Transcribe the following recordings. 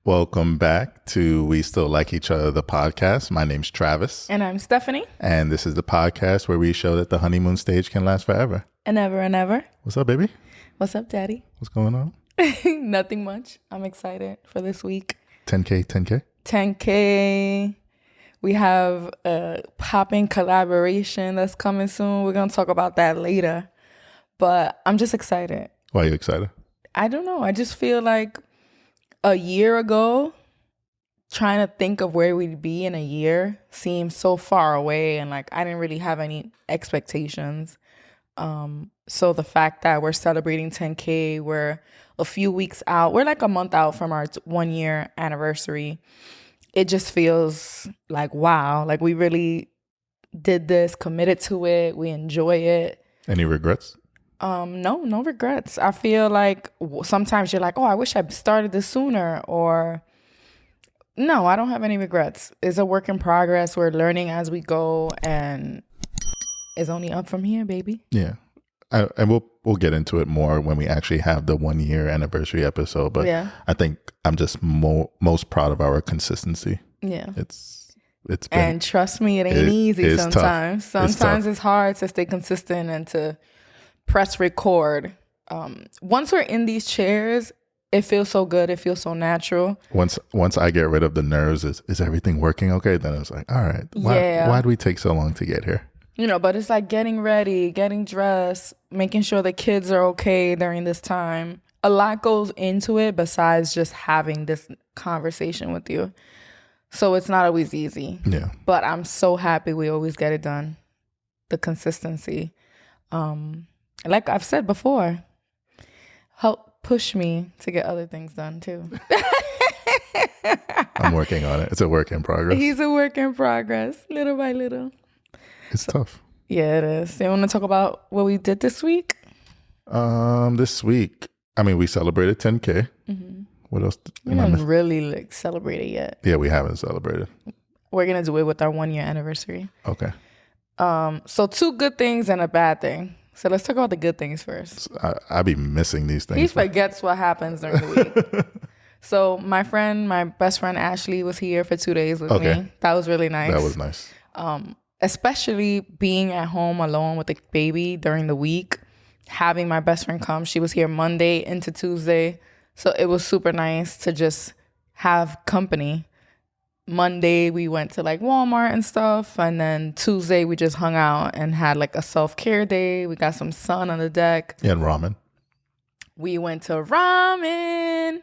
Welcome back to We Still Like Each Other, the podcast. My name's Travis. And I'm Stephanie. And this is the podcast where we show that the honeymoon stage can last forever. And ever and ever. What's up, baby? What's up, Daddy? What's going on? Nothing much. I'm excited for this week. 10K? 10K. We have a popping collaboration that's coming soon. We're going to talk about that later. But I'm just excited. Why are you excited? I don't know. I just feel like a year ago, trying to think of where we'd be in a year seems so far away. And like, I didn't really have any expectations. So the fact that we're celebrating 10K, we're a few weeks out. We're like a month out from our 1 year anniversary. It just feels like, wow, like we really did this, committed to it. We enjoy it. Any regrets? No regrets. I feel like sometimes you're like, oh, I wish I started this sooner, or no, I don't have any regrets. It's a work in progress. We're learning as we go, and it's only up from here, baby. Yeah. And we'll get into it more when we actually have the 1 year anniversary episode. But yeah. I think I'm just most proud of our consistency. Yeah. It's been, and trust me, it ain't easy sometimes. Tough. Sometimes it's hard to stay consistent and to press record. Once we're in these chairs, it feels so good. It feels so natural. Once I get rid of the nerves, is everything working okay? Then it's like, all right, why do we take so long to get here? You know, but it's like getting ready, getting dressed, making sure the kids are okay during this time. A lot goes into it besides just having this conversation with you. So it's not always easy. Yeah. But I'm so happy we always get it done. The consistency. Like I've said before, help push me to get other things done too. I'm working on it. It's a work in progress. He's a work in progress, little by little. It's tough. Yeah, it is. You want to talk about what we did this week? This week, I mean, we celebrated 10K. Mm-hmm. What else? We haven't really celebrated yet. Yeah, we haven't celebrated. We're gonna do it with our 1 year anniversary. Okay. So 2 good things and a bad thing. So let's talk about the good things first. I be missing these things. He forgets what happens during the week. So my best friend Ashley was here for 2 days with me. That was really nice. That was nice. Especially being at home alone with the baby during the week, having my best friend come. She was here Monday into Tuesday. So it was super nice to just have company. Monday, we went to like Walmart and stuff. And then Tuesday, we just hung out and had like a self-care day. We got some sun on the deck. Yeah, and ramen. We went to ramen.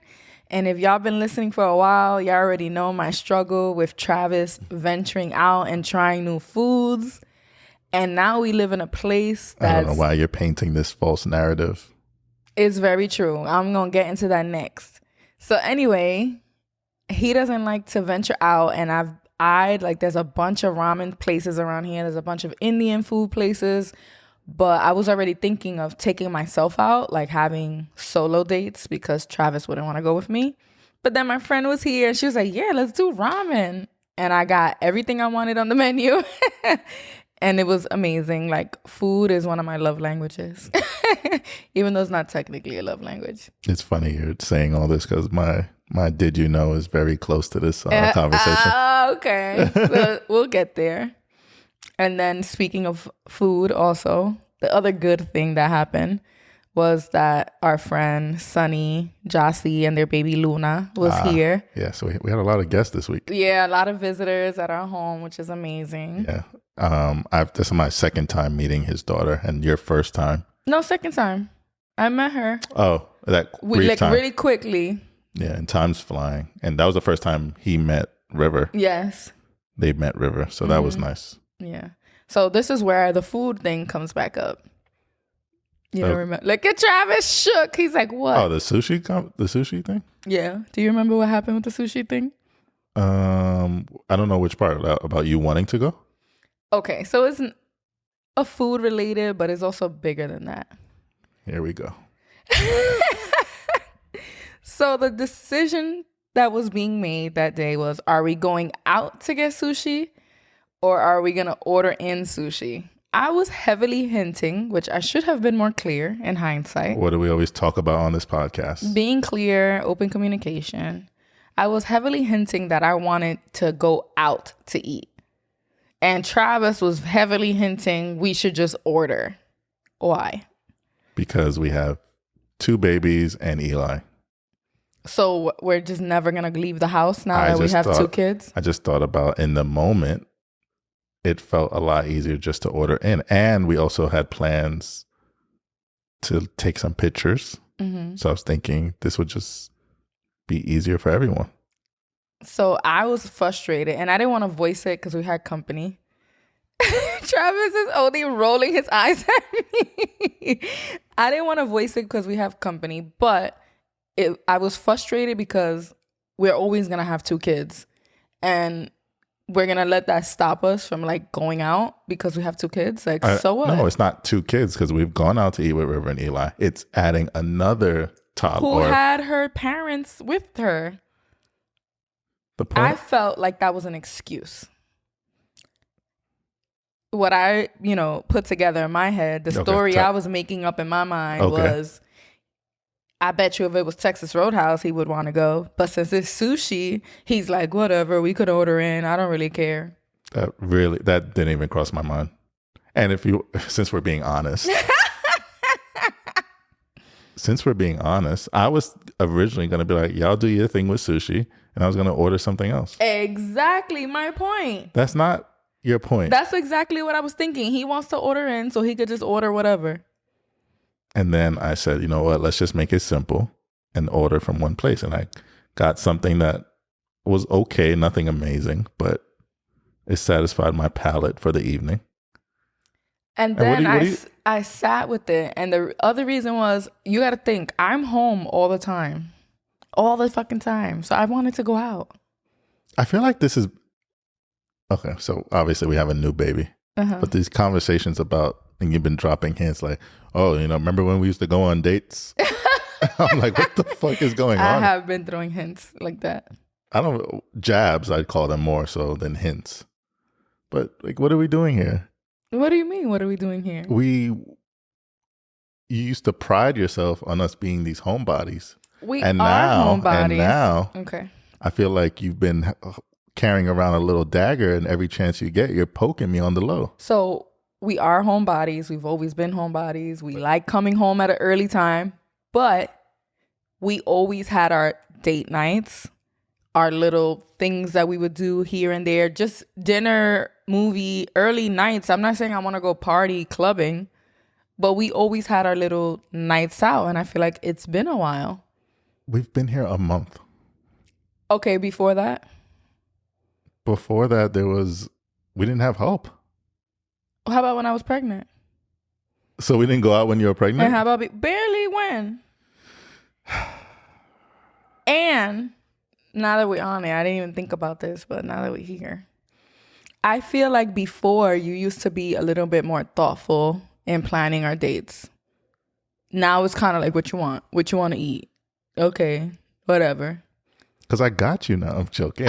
And if y'all been listening for a while, y'all already know my struggle with Travis venturing out and trying new foods. And now we live in a place that's... I don't know why you're painting this false narrative. It's very true. I'm going to get into that next. So anyway, he doesn't like to venture out. And there's a bunch of ramen places around here. There's a bunch of Indian food places. But I was already thinking of taking myself out, like having solo dates because Travis wouldn't want to go with me. But then my friend was here and she was like, yeah, let's do ramen. And I got everything I wanted on the menu. And it was amazing. Like, food is one of my love languages, even though it's not technically a love language. It's funny you're saying all this because my did you know is very close to this conversation. Okay. So we'll get there. And then speaking of food also, the other good thing that happened was that our friend Sunny, Jossie, and their baby Luna was here. Yeah, so we had a lot of guests this week. Yeah, a lot of visitors at our home, which is amazing. Yeah. This is my second time meeting his daughter, and your first time. No, second time. I met her. Oh, that brief time. Really quickly. Yeah, and time's flying. And that was the first time he met River. Yes. They met River, so that was nice. Yeah. So this is where the food thing comes back up. You don't remember? Look at Travis shook. He's like, what? Oh, the sushi thing? Yeah. Do you remember what happened with the sushi thing? I don't know which part about you wanting to go. Okay, so it's a food related, but it's also bigger than that. Here we go. So the decision that was being made that day was, are we going out to get sushi or are we going to order in sushi? I was heavily hinting, which I should have been more clear in hindsight. What do we always talk about on this podcast? Being clear, open communication. I was heavily hinting that I wanted to go out to eat. And Travis was heavily hinting we should just order. Why? Because we have 2 babies and Eli. So we're just never going to leave the house now that we have 2 kids? I just thought about in the moment, it felt a lot easier just to order in. And we also had plans to take some pictures. Mm-hmm. So I was thinking this would just be easier for everyone. So I was frustrated and I didn't want to voice it because we had company. Travis is only rolling his eyes at me. I didn't want to voice it because we have company, but I was frustrated because we're always going to have 2 kids and we're going to let that stop us from like going out because we have 2 kids. Like, so what? No, it's not 2 kids because we've gone out to eat with River and Eli. It's adding another toddler. Who had her parents with her. I felt like that was an excuse. What I, put together in my head, the story I was making up in my mind was, I bet you if it was Texas Roadhouse, he would want to go. But since it's sushi, he's like, whatever, we could order in. I don't really care. That didn't even cross my mind. And since we're being honest, I was originally going to be like, y'all do your thing with sushi. And I was going to order something else. Exactly my point. That's not your point. That's exactly what I was thinking. He wants to order in so he could just order whatever. And then I said, you know what? Let's just make it simple and order from one place. And I got something that was okay, nothing amazing, but it satisfied my palate for the evening. And then I sat with it. And the other reason was, you got to think, I'm home all the time. All the fucking time. So I wanted to go out. I feel like this is... Okay, so obviously we have a new baby. Uh-huh. But these conversations about... And you've been dropping hints like, oh, remember when we used to go on dates? I'm like, what the fuck is going on? I have been throwing hints like that. I don't know. Jabs, I'd call them more so than hints. But like, what are we doing here? What do you mean? What are we doing here? You used to pride yourself on us being these homebodies. We are homebodies. And now, okay. I feel like you've been carrying around a little dagger, and every chance you get, you're poking me on the low. So we are homebodies. We've always been homebodies. We like coming home at an early time, but we always had our date nights, our little things that we would do here and there, just dinner, movie, early nights. I'm not saying I want to go party, clubbing, but we always had our little nights out, and I feel like it's been a while. We've been here a month. Okay, before that? Before that, we didn't have hope. How about when I was pregnant? So we didn't go out when you were pregnant? And how about barely when? And now that we're on it, I didn't even think about this, but now that we're here, I feel like before you used to be a little bit more thoughtful in planning our dates. Now it's kind of like what you want to eat. Okay, whatever. Because I got you now. I'm joking.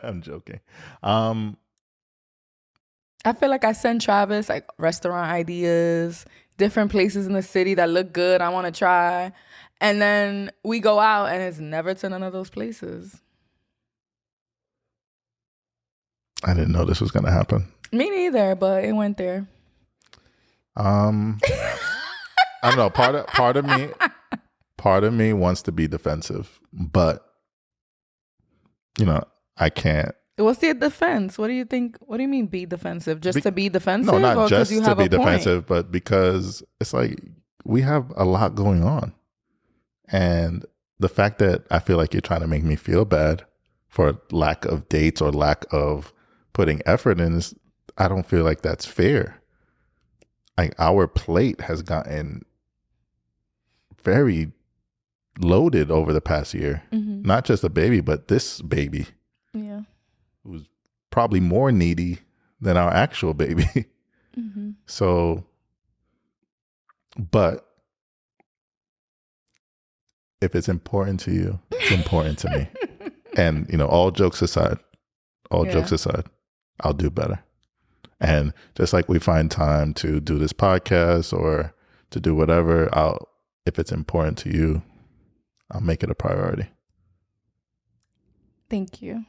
I'm joking. I feel like I send Travis like restaurant ideas, different places in the city that look good, I want to try. And then we go out and it's never to none of those places. I didn't know this was going to happen. Me neither, but it went there. I don't know. Part of me wants to be defensive, but I can't. What's the defense? What do you think? What do you mean be defensive? Just to be defensive? No, not just you to have be a defensive, point? but because it's like we have a lot going on. And the fact that I feel like you're trying to make me feel bad for lack of dates or lack of putting effort in is, I don't feel like that's fair. Like our plate has gotten very loaded over the past year. Mm-hmm. Not just a baby, but this baby. Yeah. Who's probably more needy than our actual baby. Mm-hmm. So, but if it's important to you, it's important to me. And, all jokes aside, I'll do better. And just like we find time to do this podcast or to do whatever, if it's important to you, I'll make it a priority. Thank you.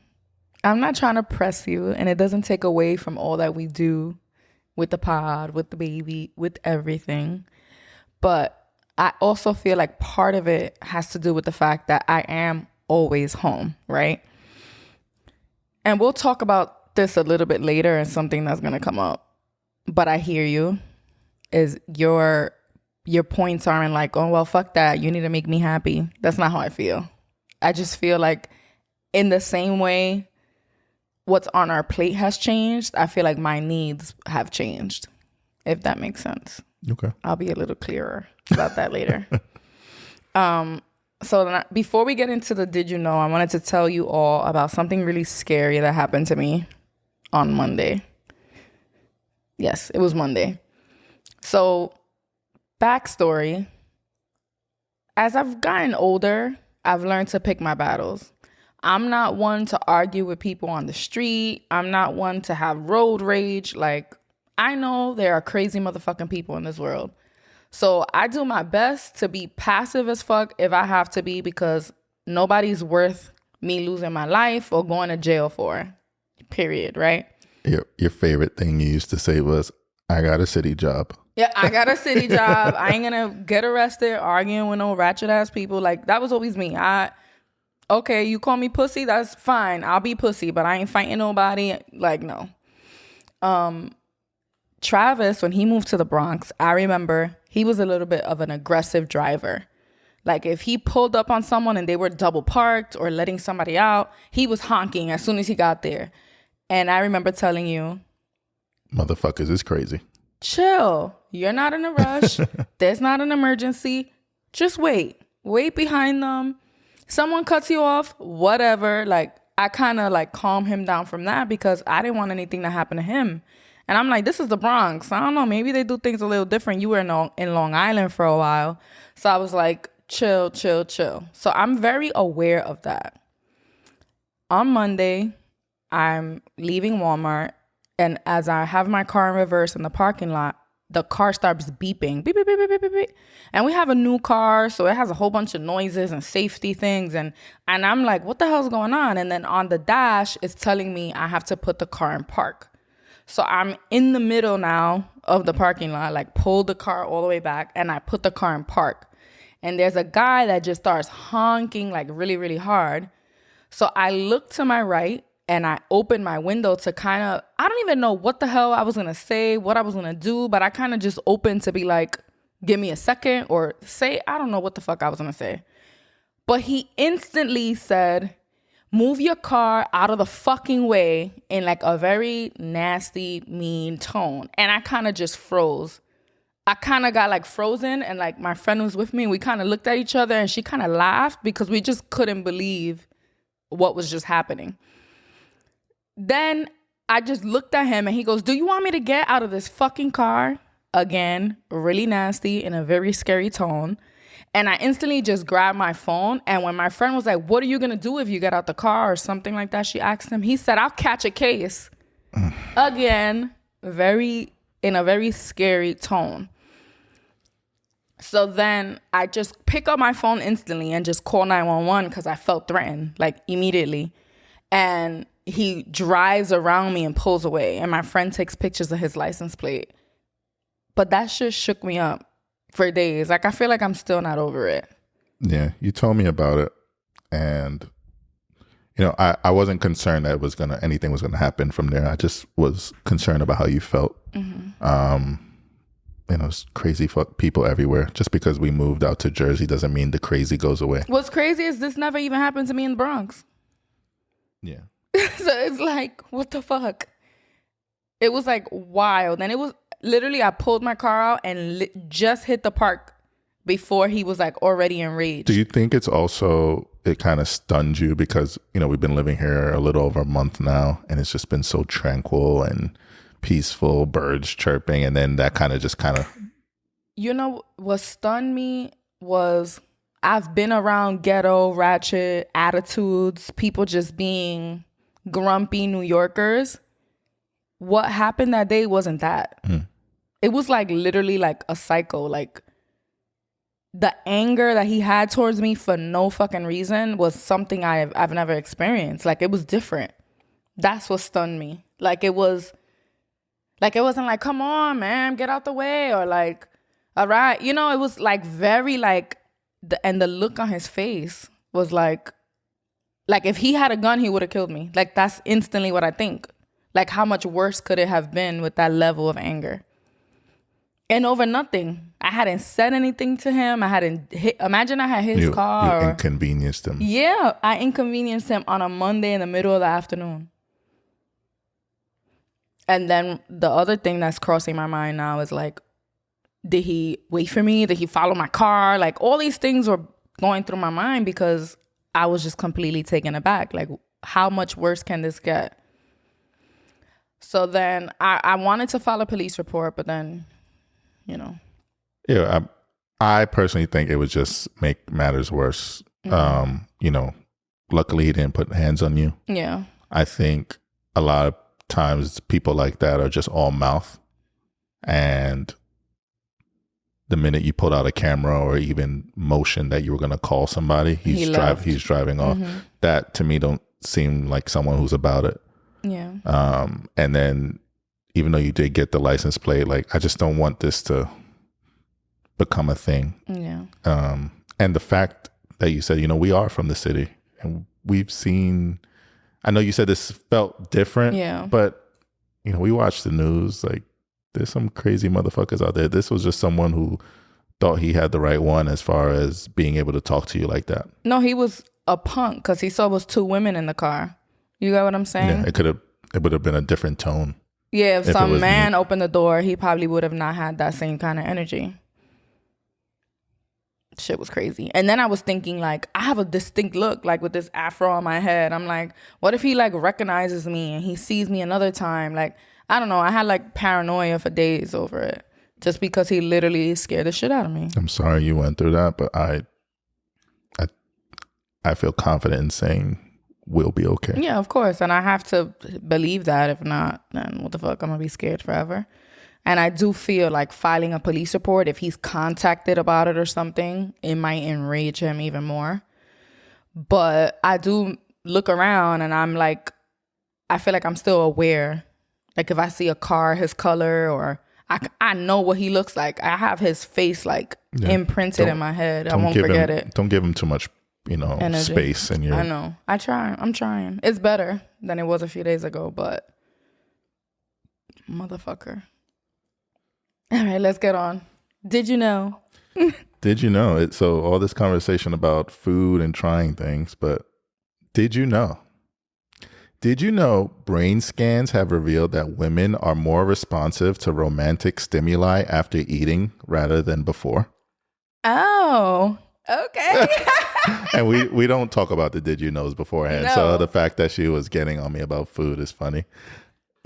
I'm not trying to press you, and it doesn't take away from all that we do with the pod, with the baby, with everything. But I also feel like part of it has to do with the fact that I am always home, right? And we'll talk about this a little bit later and something that's going to come up. But I hear you. Is your points aren't like, oh, well, fuck that. You need to make me happy. That's not how I feel. I just feel like in the same way what's on our plate has changed, I feel like my needs have changed, if that makes sense. Okay. I'll be a little clearer about that later. So before we get into the did you know, I wanted to tell you all about something really scary that happened to me on Monday. Yes, it was Monday. So backstory, as I've gotten older, I've learned to pick my battles. I'm not one to argue with people on the street. I'm not one to have road rage. Like, I know there are crazy motherfucking people in this world. So I do my best to be passive as fuck if I have to be, because nobody's worth me losing my life or going to jail for. Period, right? Your favorite thing you used to say was, I got a city job. Yeah, I got a city job. I ain't gonna get arrested arguing with no ratchet ass people. Like, that was always me. Okay, you call me pussy, that's fine. I'll be pussy, but I ain't fighting nobody. Like, no. Travis, when he moved to the Bronx, I remember he was a little bit of an aggressive driver. Like, if he pulled up on someone and they were double parked or letting somebody out, he was honking as soon as he got there. And I remember telling you, motherfuckers is crazy. Chill. You're not in a rush. There's not an emergency. Just wait. Wait behind them. Someone cuts you off, whatever. Like, I kind of like calm him down from that because I didn't want anything to happen to him. And I'm like, this is the Bronx. I don't know. Maybe they do things a little different. You were in Long Island for a while. So I was like, chill, chill, chill. So I'm very aware of that. On Monday, I'm leaving Walmart. And as I have my car in reverse in the parking lot, the car starts beeping. Beep, beep, beep, beep, beep, beep. And we have a new car, so it has a whole bunch of noises and safety things. And I'm like, what the hell's going on? And then on the dash, it's telling me I have to put the car in park. So I'm in the middle now of the parking lot, like pull the car all the way back, and I put the car in park. And there's a guy that just starts honking like really, really hard. So I look to my right and I open my window to kind of, I don't even know what the hell I was going to say, what I was going to do, but I kind of just opened to be like, give me a second, or say, I don't know what the fuck I was going to say. But he instantly said, move your car out of the fucking way, in like a very nasty, mean tone. And I kind of just froze. I kind of got like frozen, and like my friend was with me, and we kind of looked at each other, and she kind of laughed because we just couldn't believe what was just happening. Then I just looked at him and he goes, do you want me to get out of this fucking car? Again, really nasty in a very scary tone. And I instantly just grabbed my phone. And when my friend was like, what are you going to do if you get out the car or something like that? She asked him. He said, I'll catch a case. Again, in a very scary tone. So then I just pick up my phone instantly and just call 911 because I felt threatened, like immediately. And he drives around me and pulls away. And my friend takes pictures of his license plate. But that shit shook me up for days. Like, I feel like I'm still not over it. Yeah, you told me about it. And, you know, I wasn't concerned that anything was gonna happen from there. I just was concerned about how you felt. Mm-hmm. You know, it's crazy fuck people everywhere. Just because we moved out to Jersey doesn't mean the crazy goes away. What's crazy is this never even happened to me in the Bronx. Yeah. So it's like, what the fuck? It was like wild. And it was literally, I pulled my car out and just hit the park before he was like already enraged. Do you think it's also, it kind of stunned you because, you know, we've been living here a little over a month now and it's just been so tranquil and peaceful, birds chirping, and then that kind of you know what stunned me was I've been around ghetto ratchet attitudes, people just being grumpy New Yorkers. What happened that day wasn't that. It was like literally like a cycle. Like the anger that he had towards me for no fucking reason was something I've never experienced. Like, it was different. That's what stunned me. Like, it wasn't like, come on, man, get out the way, or like, all right. You know, it was like very like, and the look on his face was like if he had a gun, he would have killed me. Like, that's instantly what I think. Like, how much worse could it have been with that level of anger? And over nothing. I hadn't said anything to him. I hadn't imagine I had his car. You inconvenienced him. Yeah, I inconvenienced him on a Monday in the middle of the afternoon. And then the other thing that's crossing my mind now is like, did he wait for me? Did he follow my car? Like, all these things were going through my mind because I was just completely taken aback. Like, how much worse can this get? So then I wanted to file a police report, but then, you know. Yeah, I personally think it would just make matters worse. Mm-hmm. You know, luckily he didn't put hands on you. Yeah. I think a lot of times people like that are just all mouth. And the minute you pulled out a camera or even motion that you were going to call somebody, he's driving off. Mm-hmm. That to me don't seem like someone who's about it. Yeah. And then even though you did get the license plate, like, I just don't want this to become a thing. Yeah. And the fact that you said, you know, we are from the city and we've seen, I know you said this felt different, but you know, we watch the news, like, there's some crazy motherfuckers out there. This was just someone who thought he had the right one as far as being able to talk to you like that. No, he was a punk because he saw it was two women in the car. You got what I'm saying? Yeah, it would have been a different tone. Yeah, if some man opened the door, he probably would have not had that same kind of energy. Shit was crazy. And then I was thinking, like, I have a distinct look, like, with this afro on my head. I'm like, what if he, like, recognizes me and he sees me another time? Like, I don't know. I had, like, paranoia for days over it just because he literally scared the shit out of me. I'm sorry you went through that, but I feel confident in saying we'll be okay. Yeah, of course. And I have to believe that. If not, then what the fuck? I'm going to be scared forever. And I do feel like filing a police report, if he's contacted about it or something, it might enrage him even more. But I do look around and I'm like, I feel like I'm still aware. Like, if I see a car, his color, or I know what he looks like. I have his face, like, imprinted in my head. I won't forget it. Don't give him too much, energy. Space in your... I know. I'm trying. It's better than it was a few days ago, but motherfucker. All right, let's get on. Did you know? Did you know? So all this conversation about food and trying things, but did you know? Did you know brain scans have revealed that women are more responsive to romantic stimuli after eating rather than before? Oh, okay. And we don't talk about the did you knows beforehand. No. So the fact that she was getting on me about food is funny.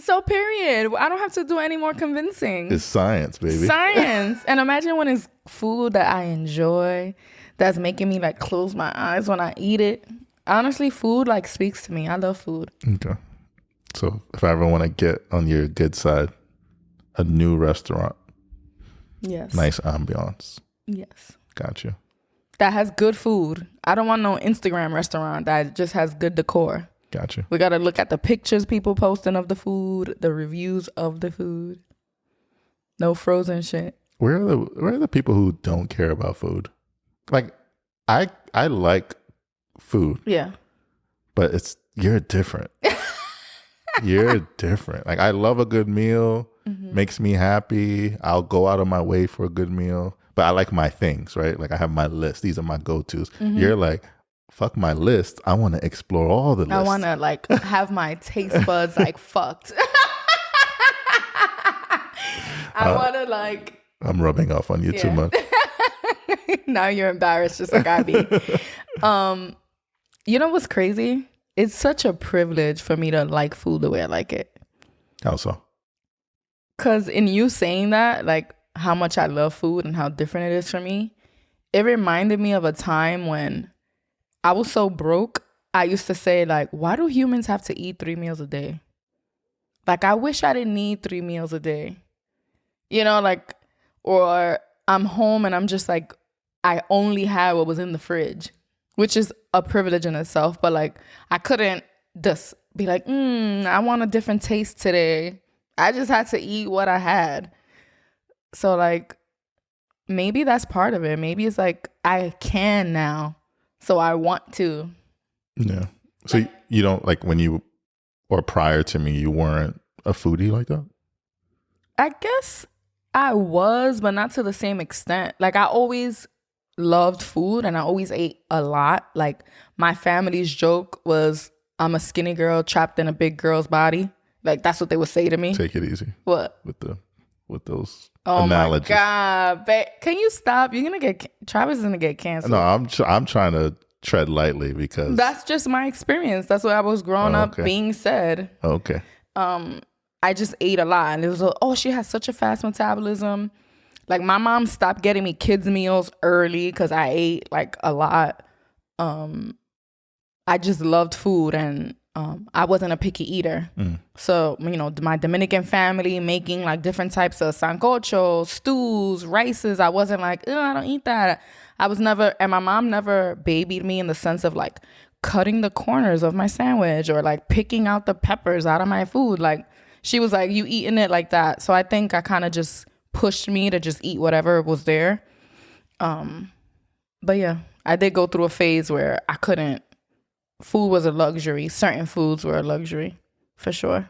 So period. I don't have to do any more convincing. It's science, baby. Science. And imagine when it's food that I enjoy, that's making me, like, close my eyes when I eat it. Honestly, food, like, speaks to me. I love food. Okay. So if I ever want to get on your good side, a new restaurant. Yes. Nice ambiance. Yes. Got you. That has good food. I don't want no Instagram restaurant that just has good decor. Got you. We got to look at the pictures people posting of the food, the reviews of the food. No frozen shit. Where are the people who don't care about food? Like, I like food. Yeah. But you're different. You're different. Like, I love a good meal. Mm-hmm. Makes me happy. I'll go out of my way for a good meal. But I like my things, right? Like, I have my list. These are my go-tos. Mm-hmm. You're like, fuck my list. I want to explore all the lists. I want to, like, have my taste buds, like, fucked. I want to, like... I'm rubbing off on you too much. Now you're embarrassed just like I be. You know what's crazy? It's such a privilege for me to like food the way I like it. How so? Because in you saying that, like, how much I love food and how different it is for me, it reminded me of a time when I was so broke. I used to say, like, why do humans have to eat 3 meals a day? Like, I wish I didn't need 3 meals a day. You know, like, or I'm home and I'm just, like, I only had what was in the fridge, which is a privilege in itself. But like, I couldn't just be like, I want a different taste today. I just had to eat what I had. So like, maybe that's part of it. Maybe it's like, I can now, so I want to. Yeah. So you don't, like, when you, or prior to me, you weren't a foodie like that? I guess I was, but not to the same extent. Like, I always loved food and I always ate a lot. Like, my family's joke was, I'm a skinny girl trapped in a big girl's body. Like, that's what they would say to me. Take it easy. What? With those oh analogies. My God. Can you stop? You're going to get, Travis is going to get canceled. No, I'm trying to tread lightly because that's just my experience. That's what I was growing up being said. Okay. I just ate a lot. And it was, she has such a fast metabolism. Like, my mom stopped getting me kids meals early because I ate like a lot. I just loved food, and I wasn't a picky eater. So, my Dominican family making like different types of sancocho, stews, rices. I wasn't like, I don't eat that. I was never, and my mom never babied me in the sense of like cutting the corners of my sandwich or like picking out the peppers out of my food. Like, she was like, you eating it like that. So I think I kind of just pushed me to just eat whatever was there. But yeah, I did go through a phase where I couldn't. Food was a luxury. Certain foods were a luxury, for sure.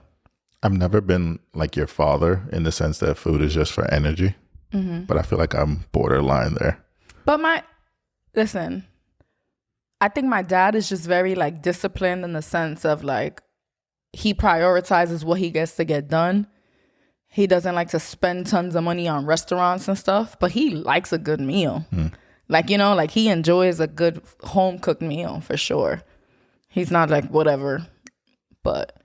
I've never been like your father in the sense that food is just for energy. But I feel like I'm borderline there. But listen, I think my dad is just very like disciplined in the sense of like, he prioritizes what he gets to get done. He doesn't like to spend tons of money on restaurants and stuff, but he likes a good meal. Like, like he enjoys a good home cooked meal for sure. He's not like whatever, but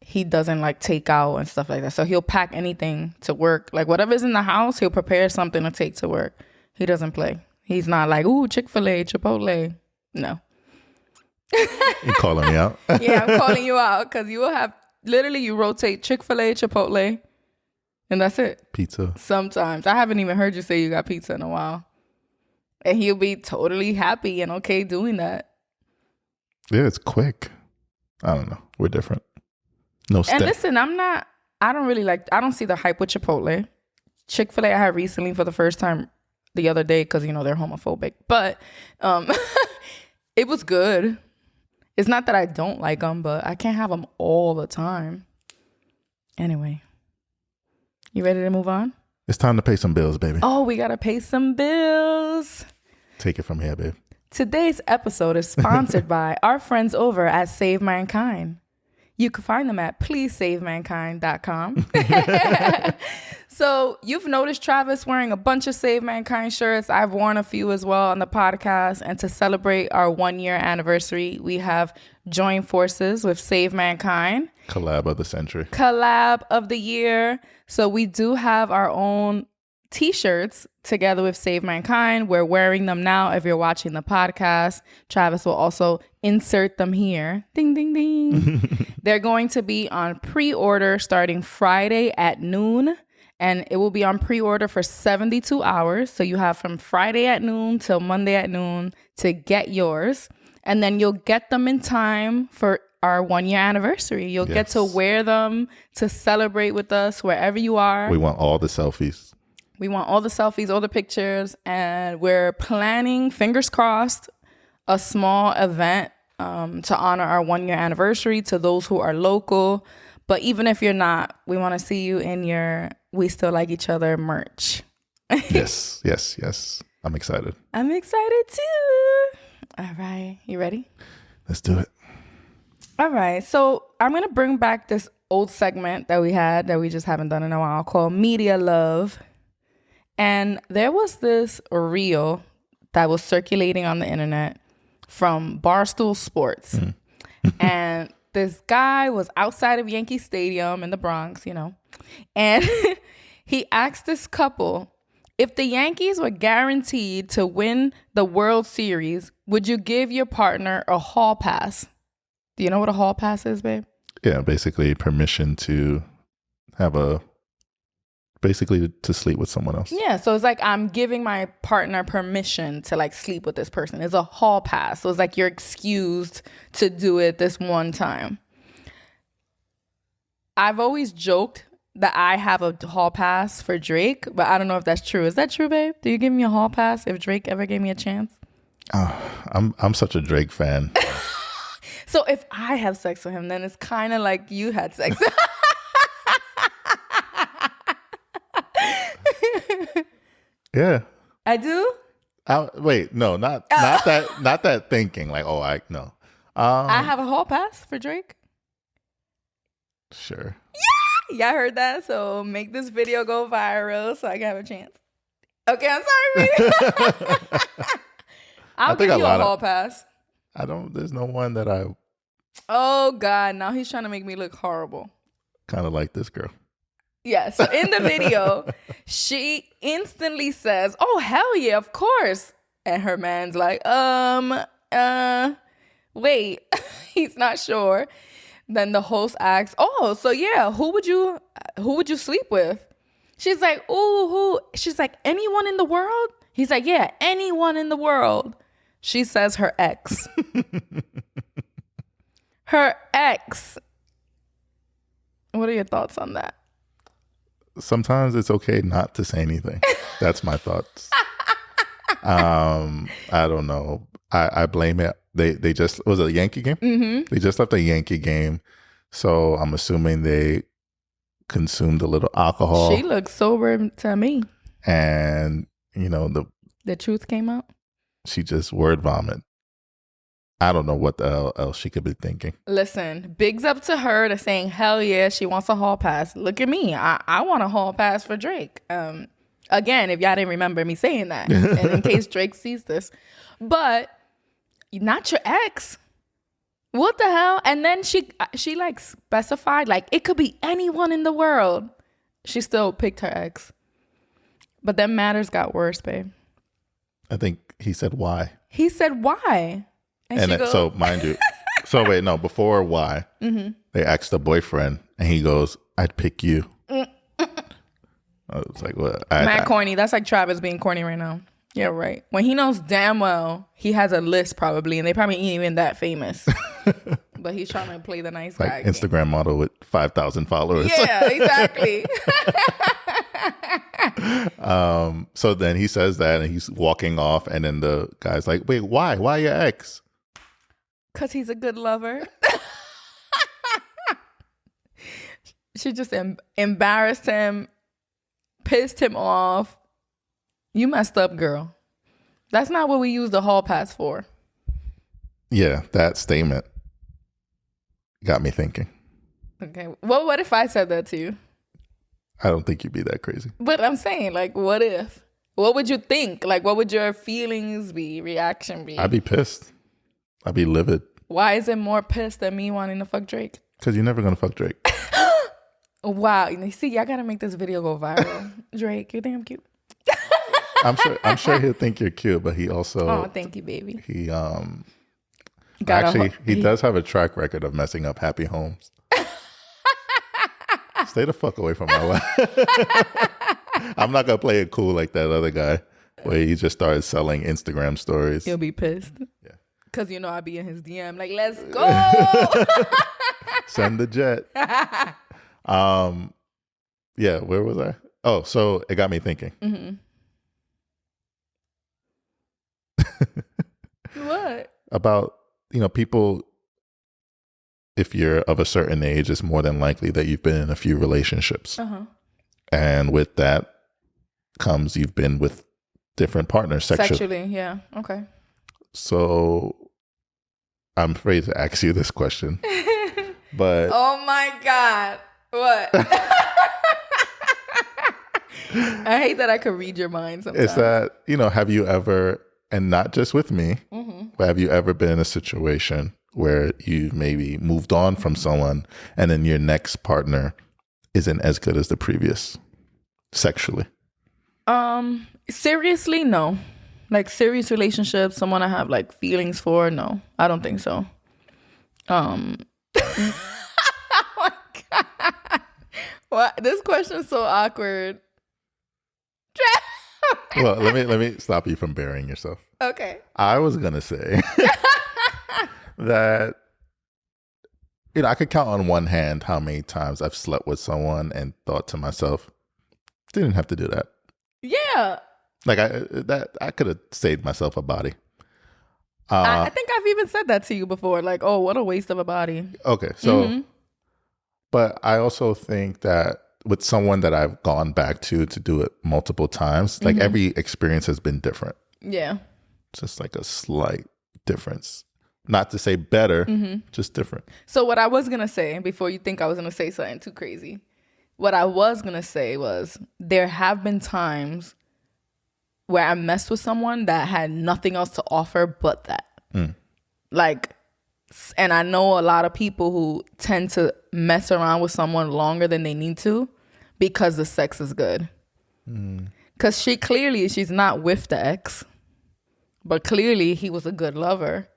he doesn't like takeout and stuff like that. So he'll pack anything to work. Like, whatever's in the house, he'll prepare something to take to work. He doesn't play. He's not like, ooh, Chick-fil-A, Chipotle. No. You calling me out? Yeah, I'm calling you out because you will have, literally you rotate Chick-fil-A, Chipotle, and that's it. Pizza. Sometimes. I haven't even heard you say you got pizza in a while. And he'll be totally happy and okay doing that. Yeah, it's quick. I don't know. We're different. No step. And listen, I don't see the hype with Chipotle. Chick-fil-A I had recently for the first time the other day because, they're homophobic. But it was good. It's not that I don't like them, but I can't have them all the time. Anyway, you ready to move on? It's time to pay some bills, baby. Oh, we got to pay some bills. Take it from here, babe. Today's episode is sponsored by our friends over at Save Mankind. You can find them at pleasesavemankind.com. So you've noticed Travis wearing a bunch of Save Mankind shirts. I've worn a few as well on the podcast. And to celebrate our 1-year anniversary, we have joined forces with Save Mankind. Collab of the century. Collab of the year. So we do have our own t-shirts together with Save Mankind. We're wearing them now. If you're watching the podcast, Travis will also insert them here. Ding, ding, ding. They're going to be on pre-order starting Friday at noon. And it will be on pre-order for 72 hours. So you have from Friday at noon till Monday at noon to get yours. And then you'll get them in time for our 1-year anniversary. You'll get to wear them to celebrate with us wherever you are. We want all the selfies. We want all the selfies, all the pictures. And we're planning, fingers crossed, a small event to honor our 1-year anniversary to those who are local. But even if you're not, we want to see you in your We Still Like Each Other merch. Yes. I'm excited. I'm excited too. All right. You ready? Let's do it. All right. So I'm going to bring back this old segment that we had that we just haven't done in a while called Media Love. And there was this reel that was circulating on the internet from Barstool Sports. And this guy was outside of Yankee Stadium in the Bronx, and he asked this couple, if the Yankees were guaranteed to win the World Series, would you give your partner a hall pass? Do you know what a hall pass is, babe? Yeah, basically permission to have a basically to sleep with someone else. Yeah, so it's like I'm giving my partner permission to like sleep with this person. It's a hall pass. So it's like you're excused to do it this one time. I've always joked that I have a hall pass for Drake, but I don't know if that's true. Is that true, babe? Do you give me a hall pass if Drake ever gave me a chance? I'm such a Drake fan. So if I have sex with him, then it's kind of like you had sex. Yeah. I do? Wait, no, not that thinking. Like, no. I have a hall pass for Drake. Sure. Y'all heard that? So make this video go viral so I can have a chance. Okay, I'm sorry, baby. I'll give you a hall pass. There's no one that I Oh, God. Now he's trying to make me look horrible. kind of like this girl. Yeah, so in the video, she instantly says, oh, hell yeah, of course. And her man's like, wait, he's not sure. Then the host asks, oh, so yeah, who would you sleep with? She's like, ooh, who? She's like, anyone in the world? He's like, yeah, anyone in the world. She says her ex. Her ex. What are your thoughts on that? Sometimes it's okay not to say anything. That's my thoughts. I don't know. I blame it. They just, was it a Yankee game? Mm-hmm. They just left a Yankee game. So I'm assuming they consumed a little alcohol. She looks sober to me. And, The truth came out. she just word vomit. I don't know what the hell else she could be thinking. Listen, bigs up to her to saying, hell yeah, she wants a hall pass. Look at me. I want a hall pass for Drake. Again, if y'all didn't remember me saying that, and in case Drake sees this. But not your ex. What the hell? And then she like specified, like, it could be anyone in the world. She still picked her ex. But then matters got worse, babe. I think he said why. He said why? So mind you, wait, no, before why, they asked the boyfriend and he goes, I'd pick you. I was like, what? Mad corny. That's like Travis being corny right now. Yeah, right. When he knows damn well he has a list probably, and they probably ain't even that famous. But he's trying to play the nice guy. Like Instagram model with 5,000 followers. Yeah, exactly. So then he says that and he's walking off, and then the guy's like, wait, why? Why your ex? Because he's a good lover. She just embarrassed him, pissed him off. You messed up, girl. That's not what we use the hall pass for. Yeah, that statement got me thinking. Okay. Well, what if I said that to you? I don't think you'd be that crazy. But I'm saying, like, what if? What would you think? Like, what would your feelings be, reaction be? I'd be pissed. I'd be livid. Why is it more pissed than me wanting to fuck Drake? Because you're never going to fuck Drake. Wow. You see, y'all got to make this video go viral. Drake, you think I'm cute? I'm sure he'll think you're cute, but he also... Oh, thank you, baby. He does have a track record of messing up happy homes. Stay the fuck away from my wife. I'm not going to play it cool like that other guy where he just started selling Instagram stories. He'll be pissed. Yeah. Because, I be in his DM like, let's go. Send the jet. Yeah, where was I? Oh, so it got me thinking. Mm-hmm. What? About, people, if you're of a certain age, it's more than likely that you've been in a few relationships. Uh-huh. And with that comes you've been with different partners Sexually, yeah. Okay. So I'm afraid to ask you this question. But oh my God. What? I hate that I could read your mind sometimes. Is that, have you ever, and not just with me, but have you ever been in a situation where you maybe moved on from someone and then your next partner isn't as good as the previous sexually? Seriously, no. Like serious relationships, someone I have like feelings for, no. I don't think so. Oh my God. What? This question is so awkward. Well, let me stop you from burying yourself. Okay. I was gonna say that I could count on one hand how many times I've slept with someone and thought to myself, didn't have to do that. Yeah. Like I could have saved myself a body. I think I've even said that to you before. Like, oh, what a waste of a body. Okay, so, but I also think that with someone that I've gone back to do it multiple times, like every experience has been different. Yeah. Just like a slight difference. Not to say better, just different. So what I was going to say, before you think I was going to say something too crazy, what I was going to say was there have been times where I messed with someone that had nothing else to offer but that. Like, and I know a lot of people who tend to mess around with someone longer than they need to because the sex is good. Because she's not with the ex, but clearly he was a good lover.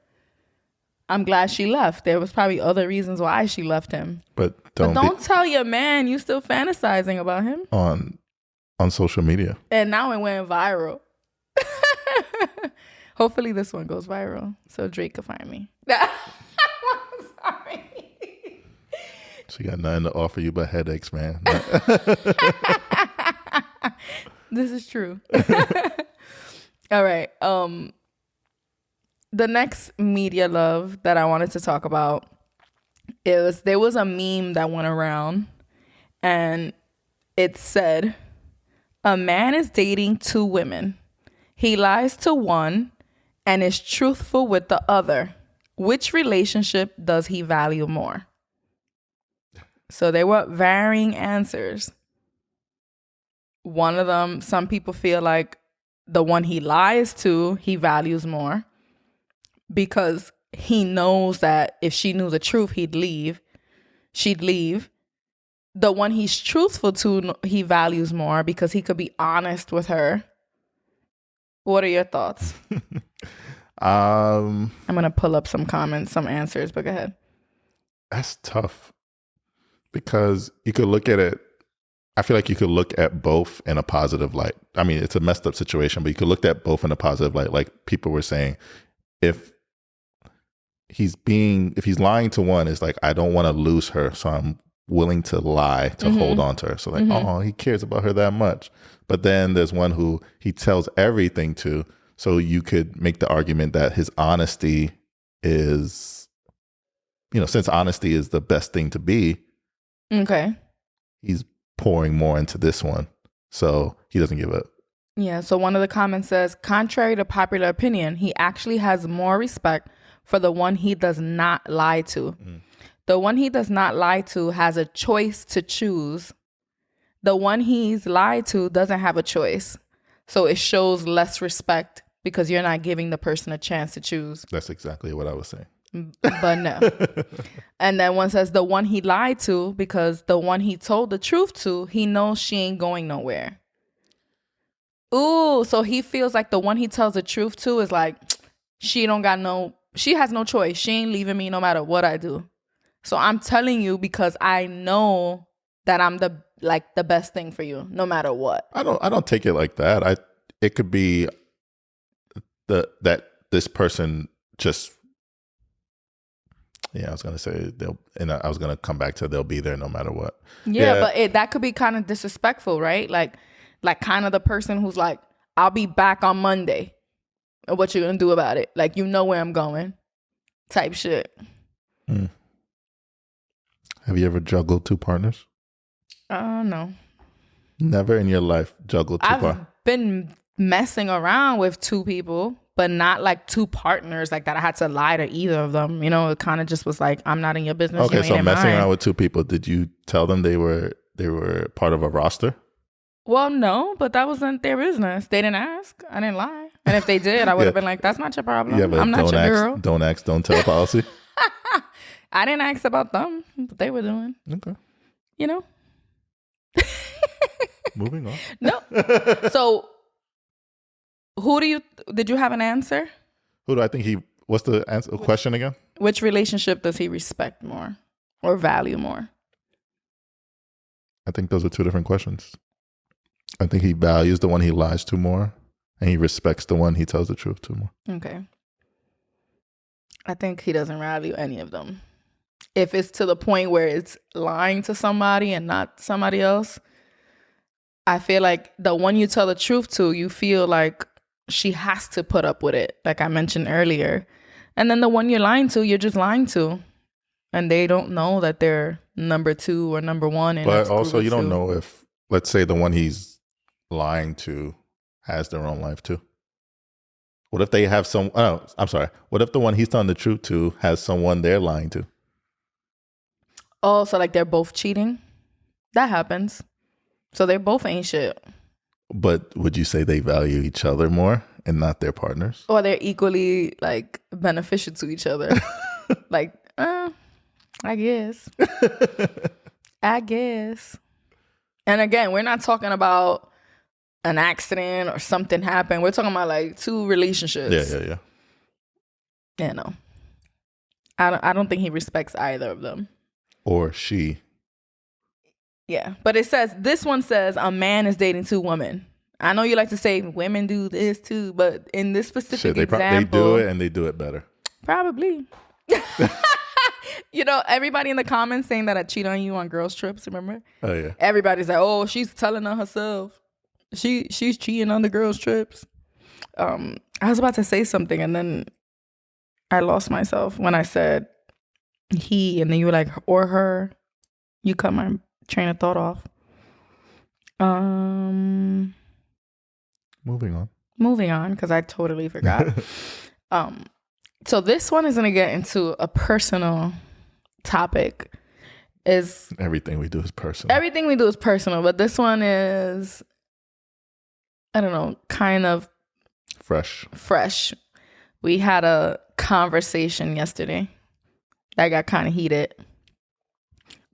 I'm glad she left. There was probably other reasons why she left him. But don't tell your man you still fantasizing about him on social media. And now it went viral. Hopefully this one goes viral so Drake can find me. Sorry. She got nothing to offer you but headaches, man. This is true. All right. The next media love that I wanted to talk about is there was a meme that went around and it said, a man is dating 2 women. He lies to one and is truthful with the other. Which relationship does he value more? So there were varying answers. One of them, some people feel like the one he lies to, he values more because he knows that if she knew the truth, she'd leave. The one he's truthful to, he values more because he could be honest with her. What are your thoughts? I'm going to pull up some comments, some answers, but go ahead. That's tough because you could look at it. I feel like you could look at both in a positive light. I mean, it's a messed up situation, but you could look at both in a positive light. Like people were saying, if he's lying to one, it's like, I don't want to lose her. So I'm willing to lie to hold on to her. So like, oh, he cares about her that much. But then there's one who he tells everything to. So you could make the argument that his honesty is, since honesty is the best thing to be. Okay. He's pouring more into this one. So he doesn't give up. Yeah. So one of the comments says, contrary to popular opinion, he actually has more respect for the one he does not lie to. The one he does not lie to has a choice to choose. The one he's lied to doesn't have a choice. So it shows less respect because you're not giving the person a chance to choose. That's exactly what I was saying. But no. And then one says the one he lied to because the one he told the truth to, he knows she ain't going nowhere. Ooh, so he feels like the one he tells the truth to is like, she has no choice. She ain't leaving me no matter what I do. So I'm telling you because I know that I'm the best thing for you, no matter what. I don't take it like that. It could be that this person just, I was gonna say I was gonna come back to they'll be there no matter what. Yeah. But that could be kind of disrespectful, right? Like kind of the person who's like, I'll be back on Monday. And what you gonna do about it? Like, where I'm going, type shit. Have you ever juggled 2 partners? No. Never in your life juggled 2 partners? I've been messing around with 2 people, but not like 2 partners like that. I had to lie to either of them. It kind of just was like, I'm not in your business. Okay, so messing around with 2 people, did you tell them they were part of a roster? Well, no, but that wasn't their business. They didn't ask. I didn't lie. And if they did, I would have been like, that's not your problem. I'm not your girl. Don't ask, don't tell policy. I didn't ask about them, what they were doing. Okay. Moving on. No. So did you have an answer? Who do I think what's the answer, question again? Which relationship does he respect more or value more? I think those are 2 different questions. I think he values the one he lies to more, and he respects the one he tells the truth to more. Okay. I think he doesn't value any of them. If it's to the point where it's lying to somebody and not somebody else, I feel like the one you tell the truth to, you feel like she has to put up with it, like I mentioned earlier. And then the one you're lying to, you're just lying to. And they don't know that they're number 2 or number 1. But also, you don't know if, let's say, the one he's lying to has their own life too. What if they have some? Oh, I'm sorry. What if the one he's telling the truth to has someone they're lying to? Oh, so like they're both cheating? That happens. So they both ain't shit. But would you say they value each other more and not their partners? Or they're equally like beneficial to each other? Like, I guess. I guess. And again, we're not talking about an accident or something happened. We're talking about like 2 relationships. Yeah. Yeah, no. I don't think he respects either of them. Or she. Yeah. But it says, this one says a man is dating 2 women. I know you like to say women do this too, but in this specific example. They do it and they do it better. Probably. You know, everybody in the comments saying that I cheat on you on girls' trips, remember? Oh, yeah. Everybody's like, oh, she's telling on herself. She's cheating on the girls' trips. I was about to say something and then I lost myself when I said he, and then you were like, or her. You cut my train of thought off. Moving on, because I totally forgot. So this one is going to get into a personal topic. Is everything we do is personal. Everything we do is personal, but this one is, I don't know, kind of fresh. We had a conversation yesterday that got kind of heated,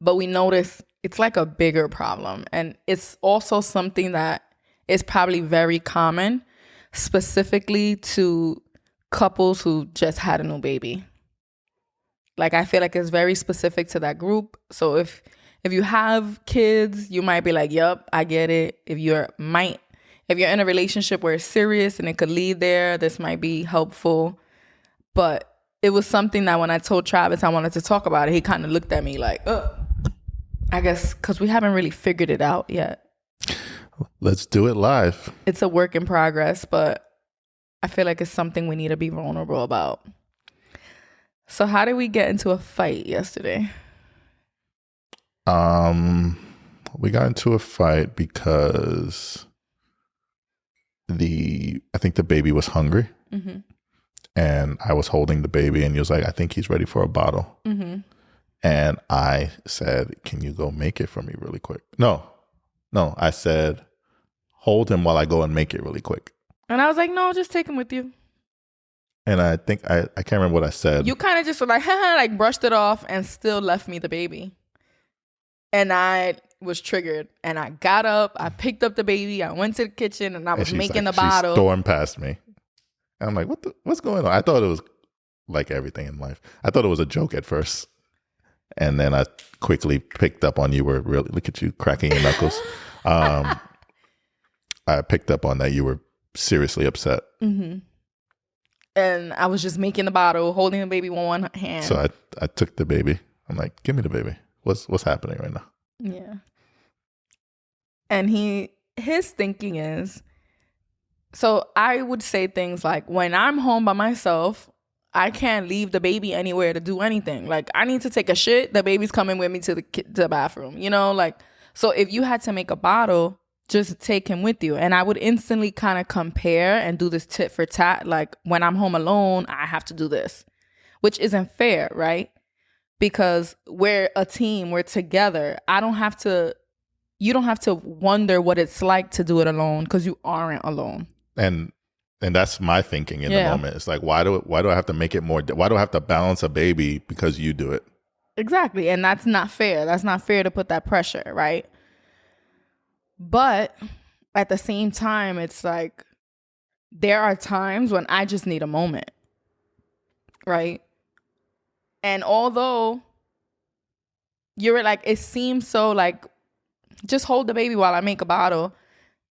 but we noticed it's like a bigger problem, and it's also something that is probably very common, specifically to couples who just had a new baby. Like, I feel like it's very specific to that group. So if you have kids, you might be like, yup, I get it. If you're in a relationship where it's serious and it could lead there, this might be helpful. But it was something that when I told Travis I wanted to talk about it, he kind of looked at me like, ugh. I guess because we haven't really figured it out yet. Let's do it live. It's a work in progress, but I feel like it's something we need to be vulnerable about. So how did we get into a fight yesterday? We got into a fight because I think the baby was hungry. Mm-hmm. And I was holding the baby and he was like, I think he's ready for a bottle. Mm-hmm. And I said, can you go make it for me really quick? No, I said, hold him while I go and make it really quick. And I was like, no, just take him with you. And I think, I can't remember what I said. You kind of just were like, like brushed it off and still left me the baby. And I was triggered. And I got up, I picked up the baby, I went to the kitchen and I was making the bottle. She stormed past me. And I'm like, what's going on? I thought it was like everything in life. I thought it was a joke at first. And then I quickly picked up on you were really, look at you cracking your knuckles. I picked up on that you were seriously upset. Mm-hmm. And I was just making the bottle, holding the baby with one hand. So I took the baby. I'm like, give me the baby. What's happening right now? Yeah. And his thinking is, so I would say things like, when I'm home by myself, I can't leave the baby anywhere to do anything. Like, I need to take a shit, the baby's coming with me to the bathroom, you know? Like, so if you had to make a bottle, just take him with you. And I would instantly kind of compare and do this tit for tat. Like, when I'm home alone, I have to do this, which isn't fair, right? Because we're a team, we're together. You don't have to wonder what it's like to do it alone because you aren't alone. And that's my thinking in the moment. It's like, why do I have to make it more? Why do I have to balance a baby because you do it? Exactly. And that's not fair. That's not fair to put that pressure, right? But at the same time, it's like, there are times when I just need a moment, right? And although you're like, it seems so like, just hold the baby while I make a bottle.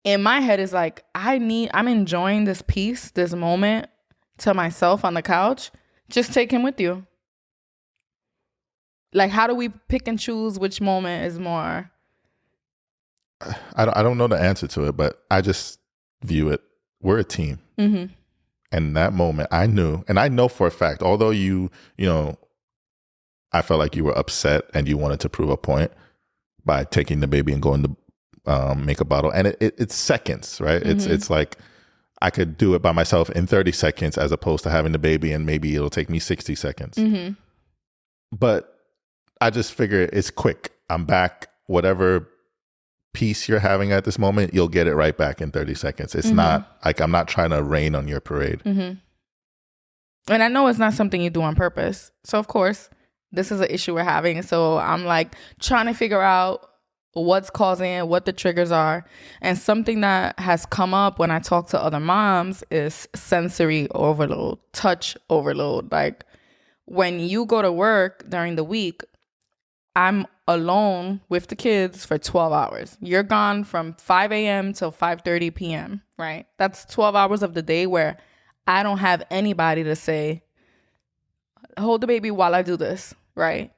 in my head is like, I'm enjoying this piece, this moment to myself on the couch. Just take him with you. Like, how do we pick and choose which moment is more? I don't know the answer to it, but I just view it, we're a team. Mm-hmm. And that moment I knew, and I know for a fact, although you know, I felt like you were upset and you wanted to prove a point by taking the baby and going to make a bottle. And it's seconds, right? Mm-hmm. It's like I could do it by myself in 30 seconds as opposed to having the baby and maybe it'll take me 60 seconds. Mm-hmm. But I just figure it's quick. I'm back. Whatever piece you're having at this moment, you'll get it right back in 30 seconds. It's not like I'm not trying to rain on your parade. Mm-hmm. And I know it's not something you do on purpose. So, of course, this is an issue we're having. So I'm like trying to figure out what's causing it, what the triggers are. And something that has come up when I talk to other moms is sensory overload, touch overload. Like when you go to work during the week, I'm alone with the kids for 12 hours. You're gone from 5 a.m. till 5:30 p.m., right? That's 12 hours of the day where I don't have anybody to say, hold the baby while I do this, right?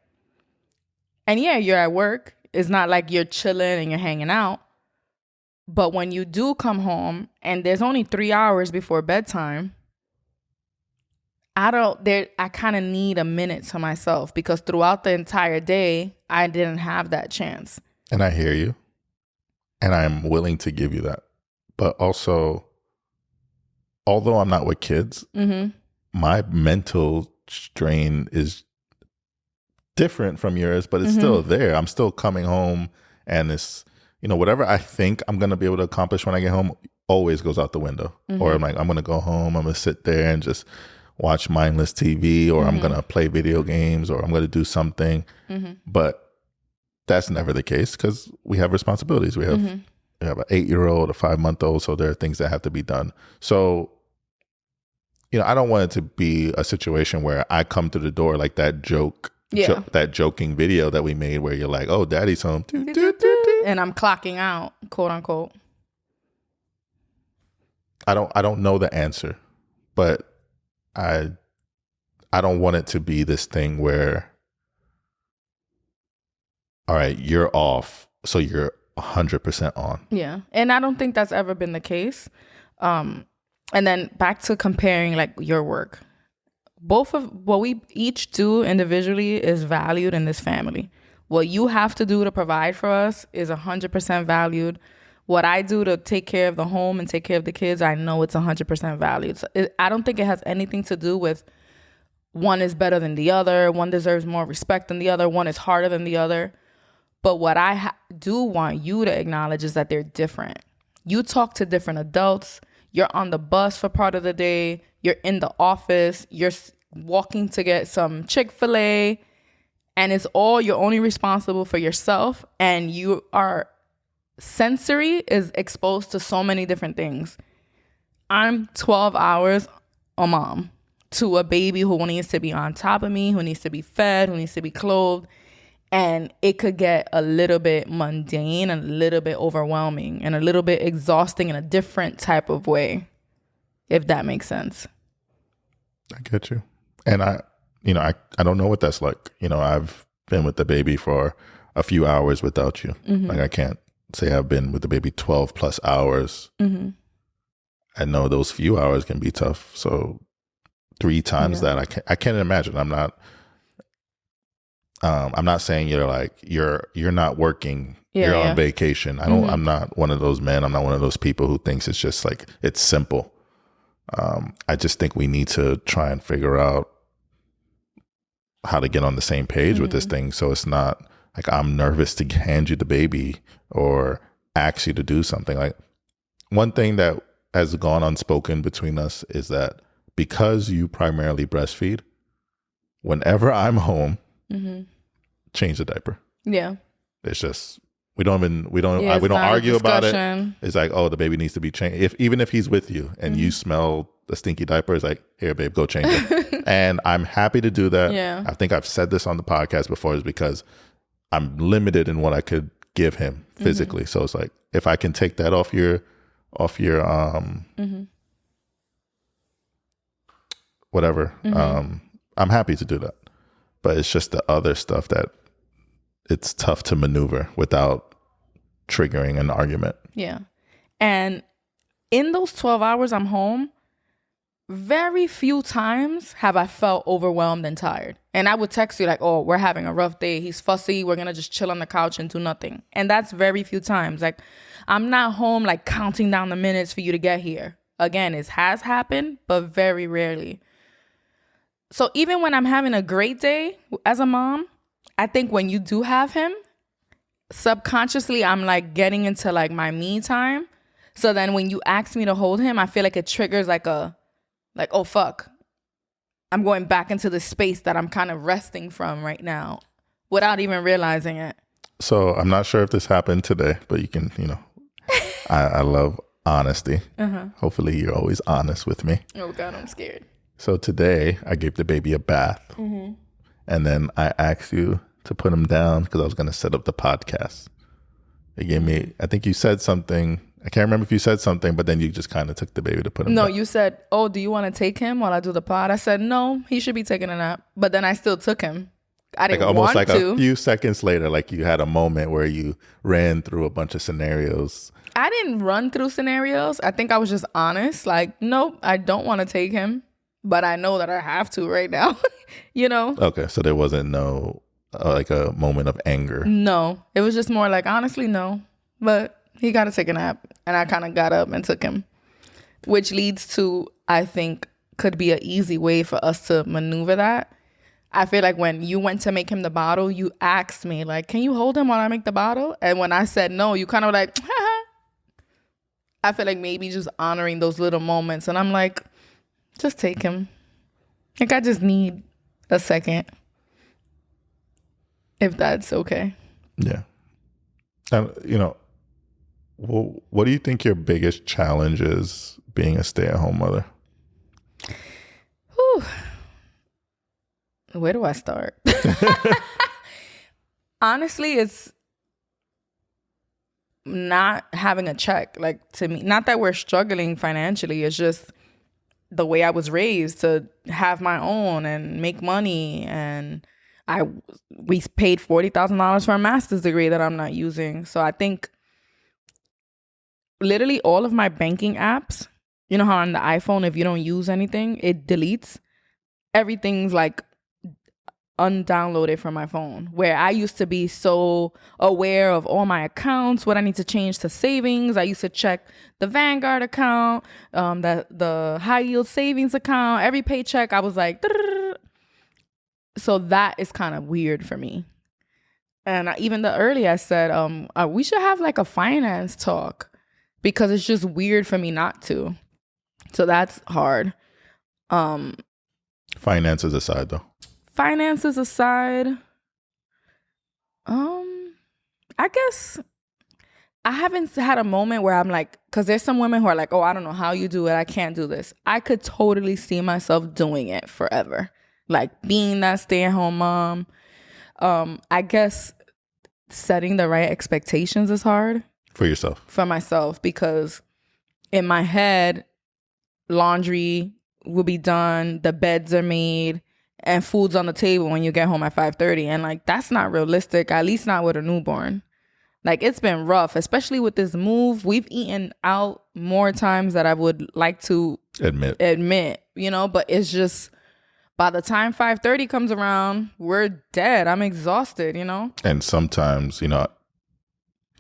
And yeah, you're at work. It's not like you're chilling and you're hanging out. But when you do come home and there's only 3 hours before bedtime, I kind of need a minute to myself because throughout the entire day, I didn't have that chance. And I hear you. And I'm willing to give you that. But also, although I'm not with kids, my mental strain is different from yours, but it's still there. I'm still coming home and it's, you know, whatever I think I'm going to be able to accomplish when I get home always goes out the window. Or I'm like, I'm going to go home, I'm going to sit there and just watch mindless TV, or I'm going to play video games, or I'm going to do something. But that's never the case because we have responsibilities. We have an 8-year-old, a 5-month-old, so there are things that have to be done. So, you know, I don't want it to be a situation where I come to the door like that that joking video that we made where you're like, oh, daddy's home. And I'm clocking out, quote unquote. I don't know the answer, but I don't want it to be this thing where, all right, you're off, so you're 100% on. Yeah. And I don't think that's ever been the case. And then back to comparing like your work. Both of what we each do individually is valued in this family. What you have to do to provide for us is 100% valued. What I do to take care of the home and take care of the kids, I know it's 100% valued. So I don't think it has anything to do with one is better than the other, one deserves more respect than the other, one is harder than the other. But what I do want you to acknowledge is that they're different. You talk to different adults. You're on the bus for part of the day. You're in the office. You're walking to get some Chick-fil-A. And it's all, you're only responsible for yourself. And you are, sensory is exposed to so many different things. I'm 12 hours a mom to a baby who needs to be on top of me, who needs to be fed, who needs to be clothed. And it could get a little bit mundane and a little bit overwhelming and a little bit exhausting in a different type of way, if that makes sense. I get you. And I don't know what that's like. You know, I've been with the baby for a few hours without you. Like I can't say I've been with the baby 12 plus hours. I know those few hours can be tough. So 3 times that I can't imagine. I'm not saying you're like you're not working. You're on vacation. I'm not one of those men. I'm not one of those people who thinks it's just like it's simple. I just think we need to try and figure out how to get on the same page with this thing. So it's not like I'm nervous to hand you the baby or ask you to do something. Like one thing that has gone unspoken between us is that because you primarily breastfeed, whenever I'm home, change the diaper. Yeah. It's just, we don't argue about it. It's like, oh, the baby needs to be changed. Even if he's with you and you smell the stinky diaper, it's like, here, babe, go change it. And I'm happy to do that. Yeah. I think I've said this on the podcast before, is because I'm limited in what I could give him physically. So it's like, if I can take that off your off your whatever. I'm happy to do that. But it's just the other stuff that it's tough to maneuver without triggering an argument. Yeah. And in those 12 hours I'm home, very few times have I felt overwhelmed and tired. And I would text you like, oh, we're having a rough day. He's fussy. We're going to just chill on the couch and do nothing. And that's very few times. Like, I'm not home like counting down the minutes for you to get here. Again, it has happened, but very rarely. So even when I'm having a great day as a mom, I think when you do have him, subconsciously, I'm like getting into like my me time. So then when you ask me to hold him, I feel like it triggers like, oh, fuck. I'm going back into the space that I'm kind of resting from right now without even realizing it. So I'm not sure if this happened today, but you can, I love honesty. Hopefully you're always honest with me. Oh, God, I'm scared. So today I gave the baby a bath. And then I asked you to put him down because I was going to set up the podcast. You gave me, I think you said something. I can't remember if you said something, but then you just kind of took the baby to put him down. No, you said, oh, do you want to take him while I do the pod? I said, no, he should be taking a nap. But then I still took him. I didn't almost want like to. a few seconds later, like you had a moment where you ran through a bunch of scenarios. I didn't run through scenarios. I think I was just honest. Like, nope, I don't want to take him, but I know that I have to right now, Okay, so there wasn't no, like a moment of anger. No, it was just more like, honestly, no. But he got to take a nap. And I kind of got up and took him, which leads to, I think, could be an easy way for us to maneuver that. I feel like when you went to make him the bottle, you asked me, like, can you hold him while I make the bottle? And when I said no, you kind of like, haha. I feel like maybe just honoring those little moments. And I'm like, just take him. Like, I just need a second. If that's okay. Yeah. And, well, what do you think your biggest challenge is being a stay-at-home mother? Whew. Where do I start? Honestly, it's not having a check. Like, to me, not that we're struggling financially. It's just the way I was raised to have my own and make money. And we paid $40,000 for a master's degree that I'm not using. So I think literally all of my banking apps, you know how on the iPhone, if you don't use anything, it deletes. Everything's like undownloaded from my phone, where I used to be so aware of all my accounts, what I need to change to savings. I used to check the Vanguard account, the high yield savings account, every paycheck. I was like, so that is kind of weird for me. And even earlier I said, we should have like a finance talk because it's just weird for me not to. So that's hard. Finances aside, though. Finances aside, I guess I haven't had a moment where I'm like, because there's some women who are like, oh, I don't know how you do it. I can't do this. I could totally see myself doing it forever. Like being that stay-at-home mom. I guess setting the right expectations is hard. For yourself. For myself, because in my head, laundry will be done, the beds are made, and food's on the table when you get home at 5:30. And like, that's not realistic, at least not with a newborn. Like, it's been rough, especially with this move. We've eaten out more times than I would like to admit, but it's just, by the time 5:30 comes around, we're dead. I'm exhausted, And sometimes,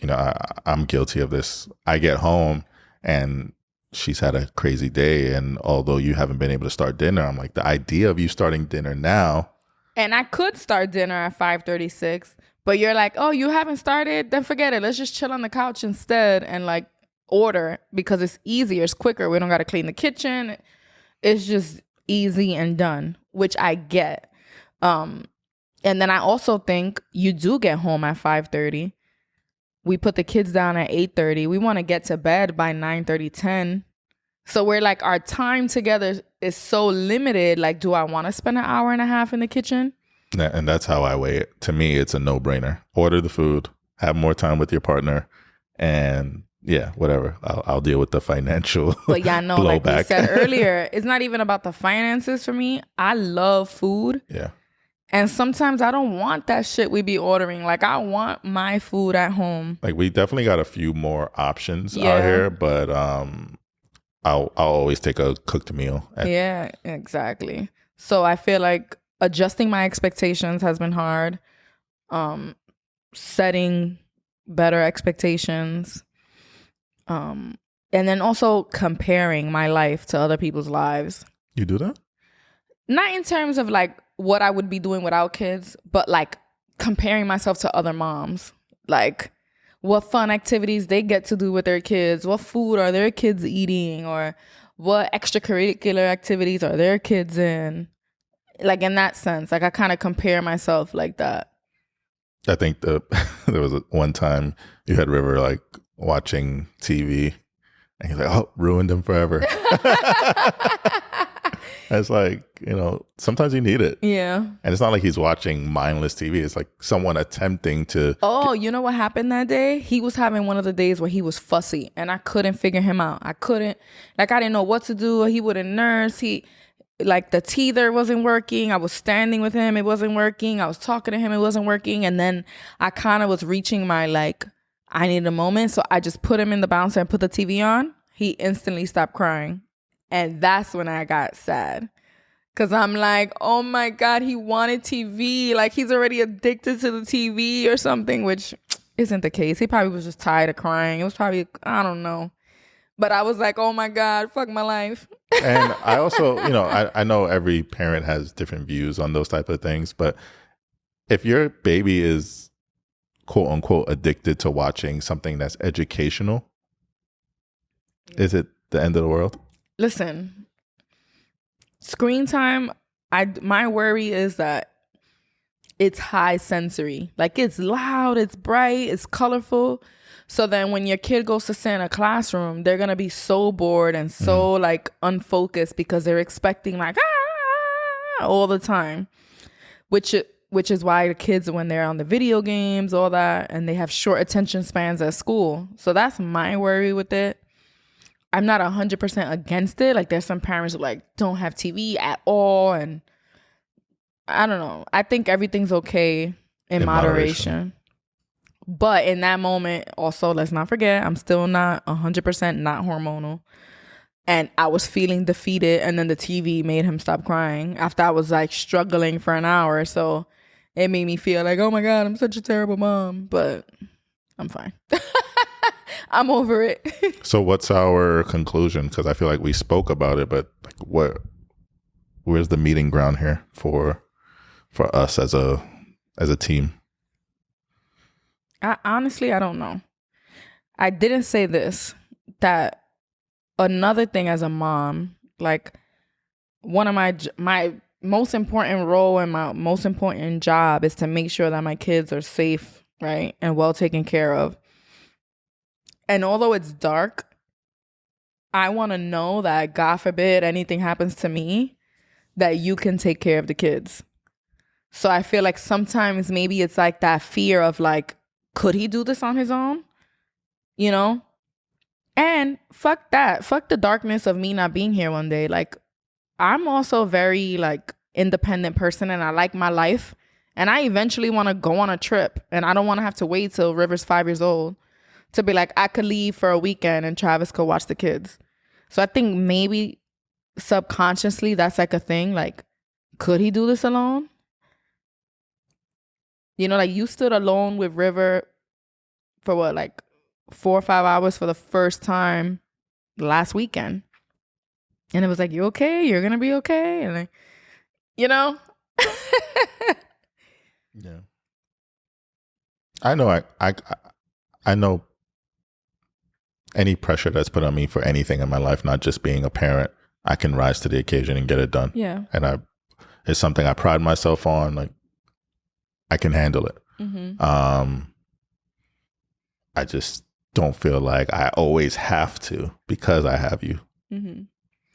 I'm guilty of this. I get home and she's had a crazy day, and although you haven't been able to start dinner, I'm like, the idea of you starting dinner now. And I could start dinner at 5:36, but you're like, oh, you haven't started? Then forget it. Let's just chill on the couch instead and like order, because it's easier, it's quicker. We don't got to clean the kitchen. It's just easy and done, which I get. And then I also think you do get home at 5:30. We put the kids down at 8:30. We want to get to bed by 9:30, 10. So we're like, our time together is so limited. Like, do I want to spend an hour and a half in the kitchen? And that's how I weigh it. To me, it's a no-brainer. Order the food, have more time with your partner, and, yeah, whatever. I'll deal with the financial But yeah, no, like we blowback. said earlier, it's not even about the finances for me. I love food. Yeah. And sometimes I don't want that shit we be ordering. Like, I want my food at home. Like, we definitely got a few more options Yeah. out here, but I'll always take a cooked meal. Yeah, exactly. So I feel like adjusting my expectations has been hard. Setting better expectations. And then also comparing my life to other people's lives. You do that? Not in terms of like what I would be doing without kids, but like comparing myself to other moms. Like what fun activities they get to do with their kids, what food are their kids eating, or what extracurricular activities are their kids in. Like in that sense, like I kind of compare myself like that. I think there was one time you had River like watching TV and he's like, oh, ruined him forever. It's like, sometimes you need it. Yeah. And it's not like he's watching mindless TV. It's like someone attempting to. Oh, you know what happened that day? He was having one of the days where he was fussy and I couldn't figure him out. I didn't know what to do. He wouldn't nurse. Like the teether wasn't working. I was standing with him. It wasn't working. I was talking to him. It wasn't working. And then I kind of was reaching my I need a moment. So I just put him in the bouncer and put the TV on. He instantly stopped crying. And that's when I got sad. Because I'm like, oh my God, he wanted TV. Like he's already addicted to the TV or something, which isn't the case. He probably was just tired of crying. It was probably, I don't know. But I was like, oh my God, fuck my life. And I also, I know every parent has different views on those type of things. But if your baby is quote unquote addicted to watching something that's educational, is it the end of the world? Listen, screen time, my worry is that it's high sensory. Like it's loud, it's bright, it's colorful. So then when your kid goes to sit in a classroom, they're going to be so bored and so unfocused because they're expecting all the time, which is why the kids, when they're on the video games, all that, and they have short attention spans at school. So that's my worry with it. I'm not 100% against it. Like there's some parents who don't have TV at all. And I don't know. I think everything's okay in moderation. But in that moment, also, let's not forget, I'm still not 100% not hormonal. And I was feeling defeated. And then the TV made him stop crying after I was struggling for an hour. So it made me feel like, oh my God, I'm such a terrible mom. But I'm fine. I'm over it. So what's our conclusion? Because I feel like we spoke about it, but where's the meeting ground here for us as a team? Honestly, I don't know. I didn't say this, that another thing as a mom, one of my most important role and my most important job is to make sure that my kids are safe, right? And well taken care of. And although it's dark, I want to know that, God forbid, anything happens to me, that you can take care of the kids. So I feel like sometimes maybe it's that fear of could he do this on his own? And fuck that. Fuck the darkness of me not being here one day. I'm also a very independent person and I like my life. And I eventually want to go on a trip. And I don't want to have to wait till River's 5 years old to be I could leave for a weekend and Travis could watch the kids. So I think maybe subconsciously that's a thing. Could he do this alone? You stood alone with River for what, 4 or 5 hours for the first time last weekend. And it was you okay? You're going to be okay? And Yeah. I know I know any pressure that's put on me for anything in my life, not just being a parent, I can rise to the occasion and get it done. Yeah. And it's something I pride myself on. I can handle it. Mm-hmm. I just don't feel like I always have to because I have you. Mm-hmm.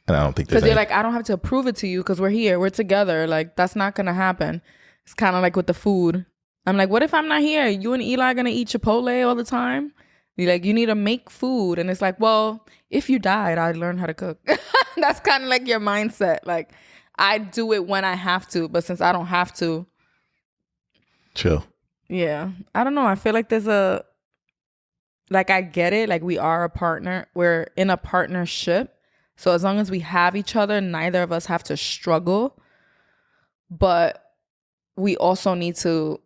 And I don't think there's because you're I don't have to prove it to you because we're here, we're together. That's not gonna happen. It's kind of with the food. I'm what if I'm not here? You and Eli are gonna eat Chipotle all the time? You're like, you need to make food. And it's like, well, if you died, I'd learn how to cook. That's kind of like your mindset. Like, I do it when I have to, but since I don't have to. Chill. Yeah. I don't know. I feel like there's a, like, I get it. Like, we are a partner. We're in a partnership. So as long as we have each other, neither of us have to struggle. But we also need to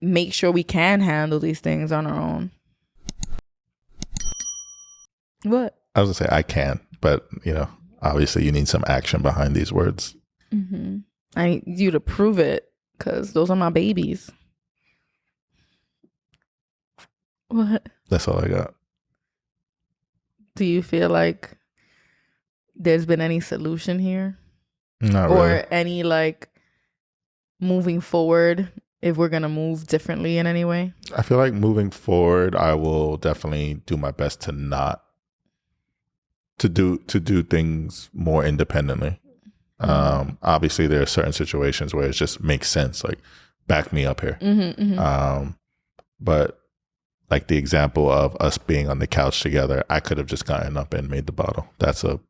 make sure we can handle these things on our own. What? I was gonna say I can, but obviously you need some action behind these words. Mm-hmm. I need you to prove it, because those are my babies. What? That's all I got. Do you feel like there's been any solution here? Not or really. any like moving forward, if we're gonna move differently in any way? I feel like moving forward, I will definitely do my best to not to do things more independently. Obviously, there are certain situations where it just makes sense. Like, back me up here. But like the example of us being on the couch together, I could have just gotten up and made the bottle. That's a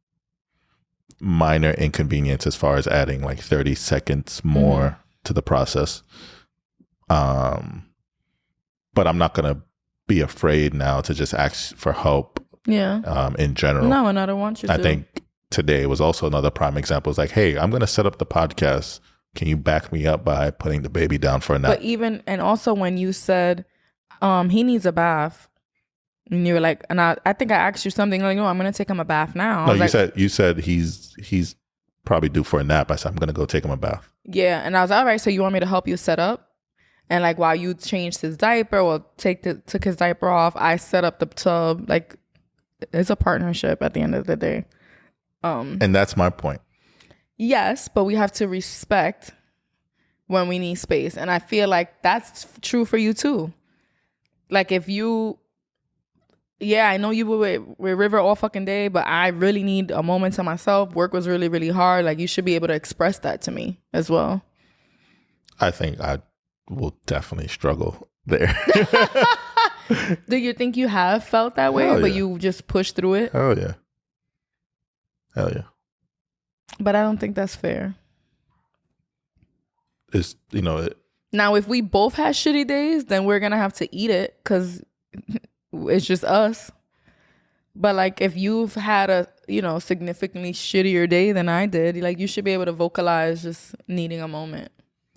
minor inconvenience as far as adding like 30 seconds more to the process. But I'm not going to be afraid now to just ask for help. Yeah. In general. No, and I don't want you to. I think today was also another prime example. It's like, hey, I'm going to set up the podcast. Can you back me up by putting the baby down for a nap? But and also when you said, he needs a bath, and you were like, and I think I asked you something like, no, I'm going to take him a bath now. No, you said he's probably due for a nap. I said, I'm going to go take him a bath. Yeah. And I was, all right, so you want me to help you set up? And like, while you changed his diaper or took his diaper off, I set up the tub. Like, it's a partnership at the end of the day. And that's my point. Yes, but we have to respect when we need space. And I feel like that's true for you too. Like, if you, I know you were with River all fucking day, but I really need a moment to myself. Work was really, really hard. Like, you should be able to express that to me as well. I think I will definitely struggle there. Do you think you have felt that way, but you just pushed through it? Hell yeah. Hell yeah. But I don't think that's fair. It's, now, if we both had shitty days, then we're going to have to eat it because it's just us. But like, if you've had a, significantly shittier day than I did, like, you should be able to vocalize just needing a moment.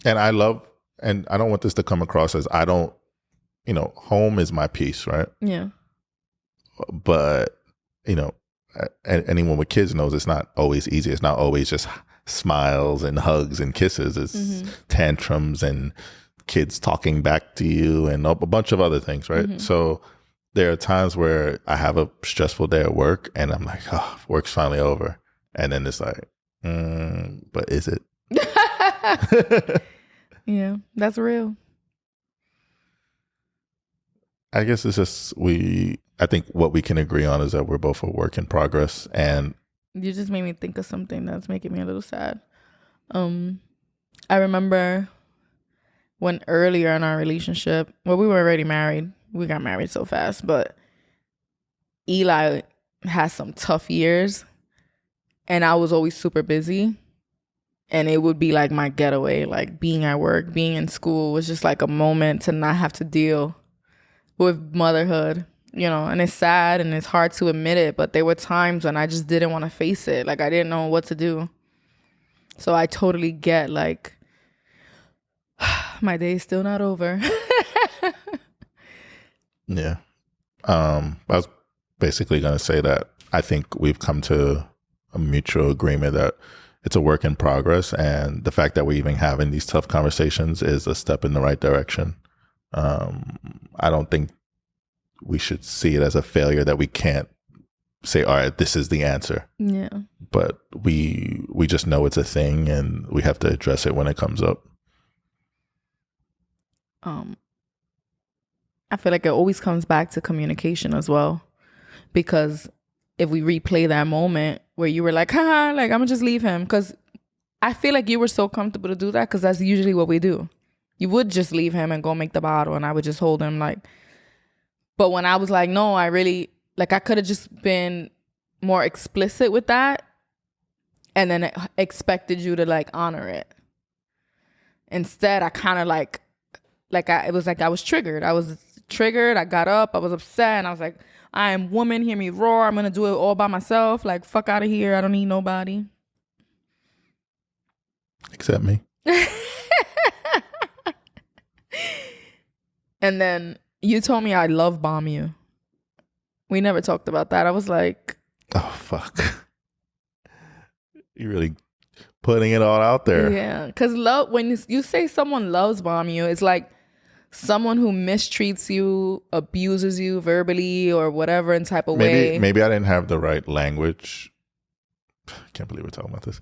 And I don't want this to come across as home is my peace, right? Yeah. But, anyone with kids knows it's not always easy. It's not always just smiles and hugs and kisses. It's tantrums and kids talking back to you and a bunch of other things, right? So there are times where I have a stressful day at work and I'm like, oh, work's finally over. And then it's like, but is it? Yeah, that's real. I guess it's just I think what we can agree on is that we're both a work in progress. And you just made me think of something that's making me a little sad. I remember when earlier in our relationship, well, we were already married. We got married so fast, but Eli has some tough years and I was always super busy. And it would be like my getaway, like being at work, being in school was just like a moment to not have to deal with motherhood, and it's sad and it's hard to admit it, but there were times when I just didn't want to face it. Like, I didn't know what to do. So I totally get like, my day's still not over. Yeah. I was basically going to say that I think we've come to a mutual agreement that it's a work in progress, and the fact that we're even having these tough conversations is a step in the right direction. I don't think we should see it as a failure that we can't say, all right, this is the answer. Yeah. But we just know it's a thing and we have to address it when it comes up. I feel like it always comes back to communication as well, because if we replay that moment where you were like, haha, like, I'm gonna just leave him, because I feel like you were so comfortable to do that, because that's usually what we do. You would just leave him and go make the bottle, and I would just hold him. Like, But when I was like, no, I really, like, I could have just been more explicit with that and then expected you to like honor it. Instead, I kind of it was like I was triggered. I got up, I was upset, and I was like, I am woman, hear me roar. I'm going to do it all by myself. Like, fuck out of here. I don't need nobody. Except me. And then you told me I love bomb you. We never talked about that. I was like, oh, fuck. You really putting it all out there. Yeah. Because love, when you say someone loves bomb you, it's like someone who mistreats you, abuses you verbally or whatever in type of way. Maybe I didn't have the right language. I can't believe we're talking about this.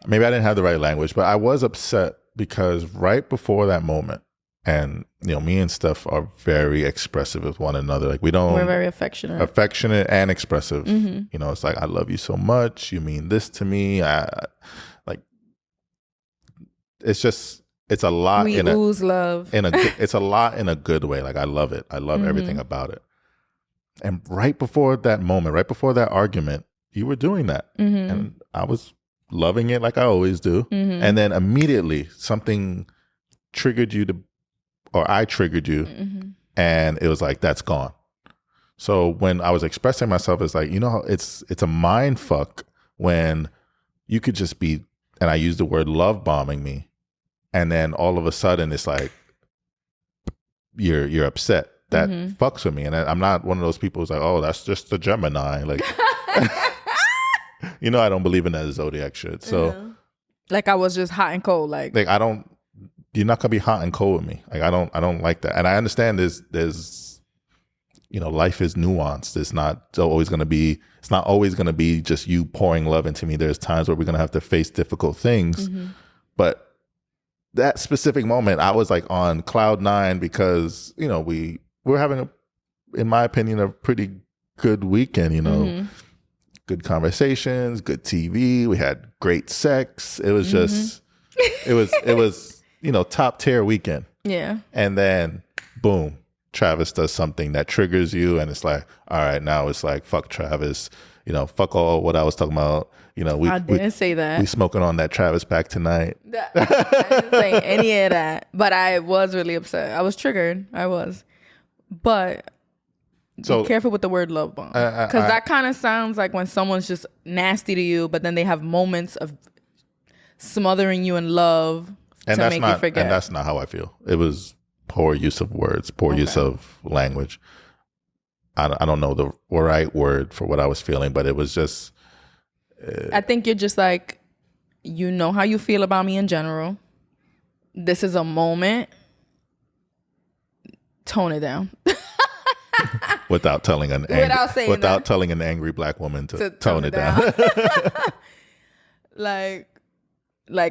Maybe I didn't have the right language, but I was upset because right before that moment, and me and Steph are very expressive with one another. Like we're very affectionate and expressive. Mm-hmm. It's like, I love you so much. You mean this to me. It's a lot. We ooze love. It's a lot in a good way. Like I love it. I love everything about it. And right before that moment, right before that argument, you were doing that. Mm-hmm. And I was loving it like I always do. Mm-hmm. And then immediately something triggered you or I triggered you. Mm-hmm. And it was like, that's gone. So when I was expressing myself, it's like, it's a mind fuck when you could just be, and I use the word love bombing me. And then all of a sudden it's like, you're upset. That fucks with me. And I'm not one of those people who's like, oh, that's just a Gemini. Like, I don't believe in that zodiac shit. So like I was just hot and cold. Like you're not gonna be hot and cold with me. Like I don't like that. And I understand there's life is nuanced. It's not always gonna be just you pouring love into me. There's times where we're gonna have to face difficult things. Mm-hmm. But that specific moment, I was like on cloud 9 because, we're having in my opinion, a pretty good weekend, good conversations, good TV. We had great sex. It was just, it was, top tier weekend. Yeah. And then boom, Travis does something that triggers you. And it's like, all right, now it's like, fuck Travis, fuck all what I was talking about. I didn't say that. We smoking on that Travis back tonight. I didn't say any of that. But I was really upset. I was triggered. I was. But be careful with the word love bomb. Because that kind of sounds like when someone's just nasty to you, but then they have moments of smothering you in love to make you forget. And that's not how I feel. It was poor use of words, poor use of language. I don't know the right word for what I was feeling, but it was just... I think you're just like, how you feel about me in general. This is a moment. Tone it down. Without telling an angry black woman to tone it down. like,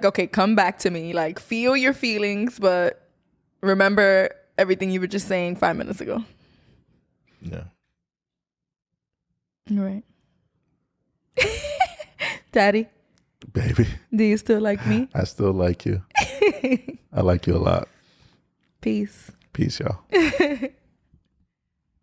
okay, come back to me. Like, feel your feelings, but remember everything you were just saying 5 minutes ago. Yeah. All right. Daddy. Baby. Do you still like me? I still like you. I like you a lot. Peace. Peace, y'all.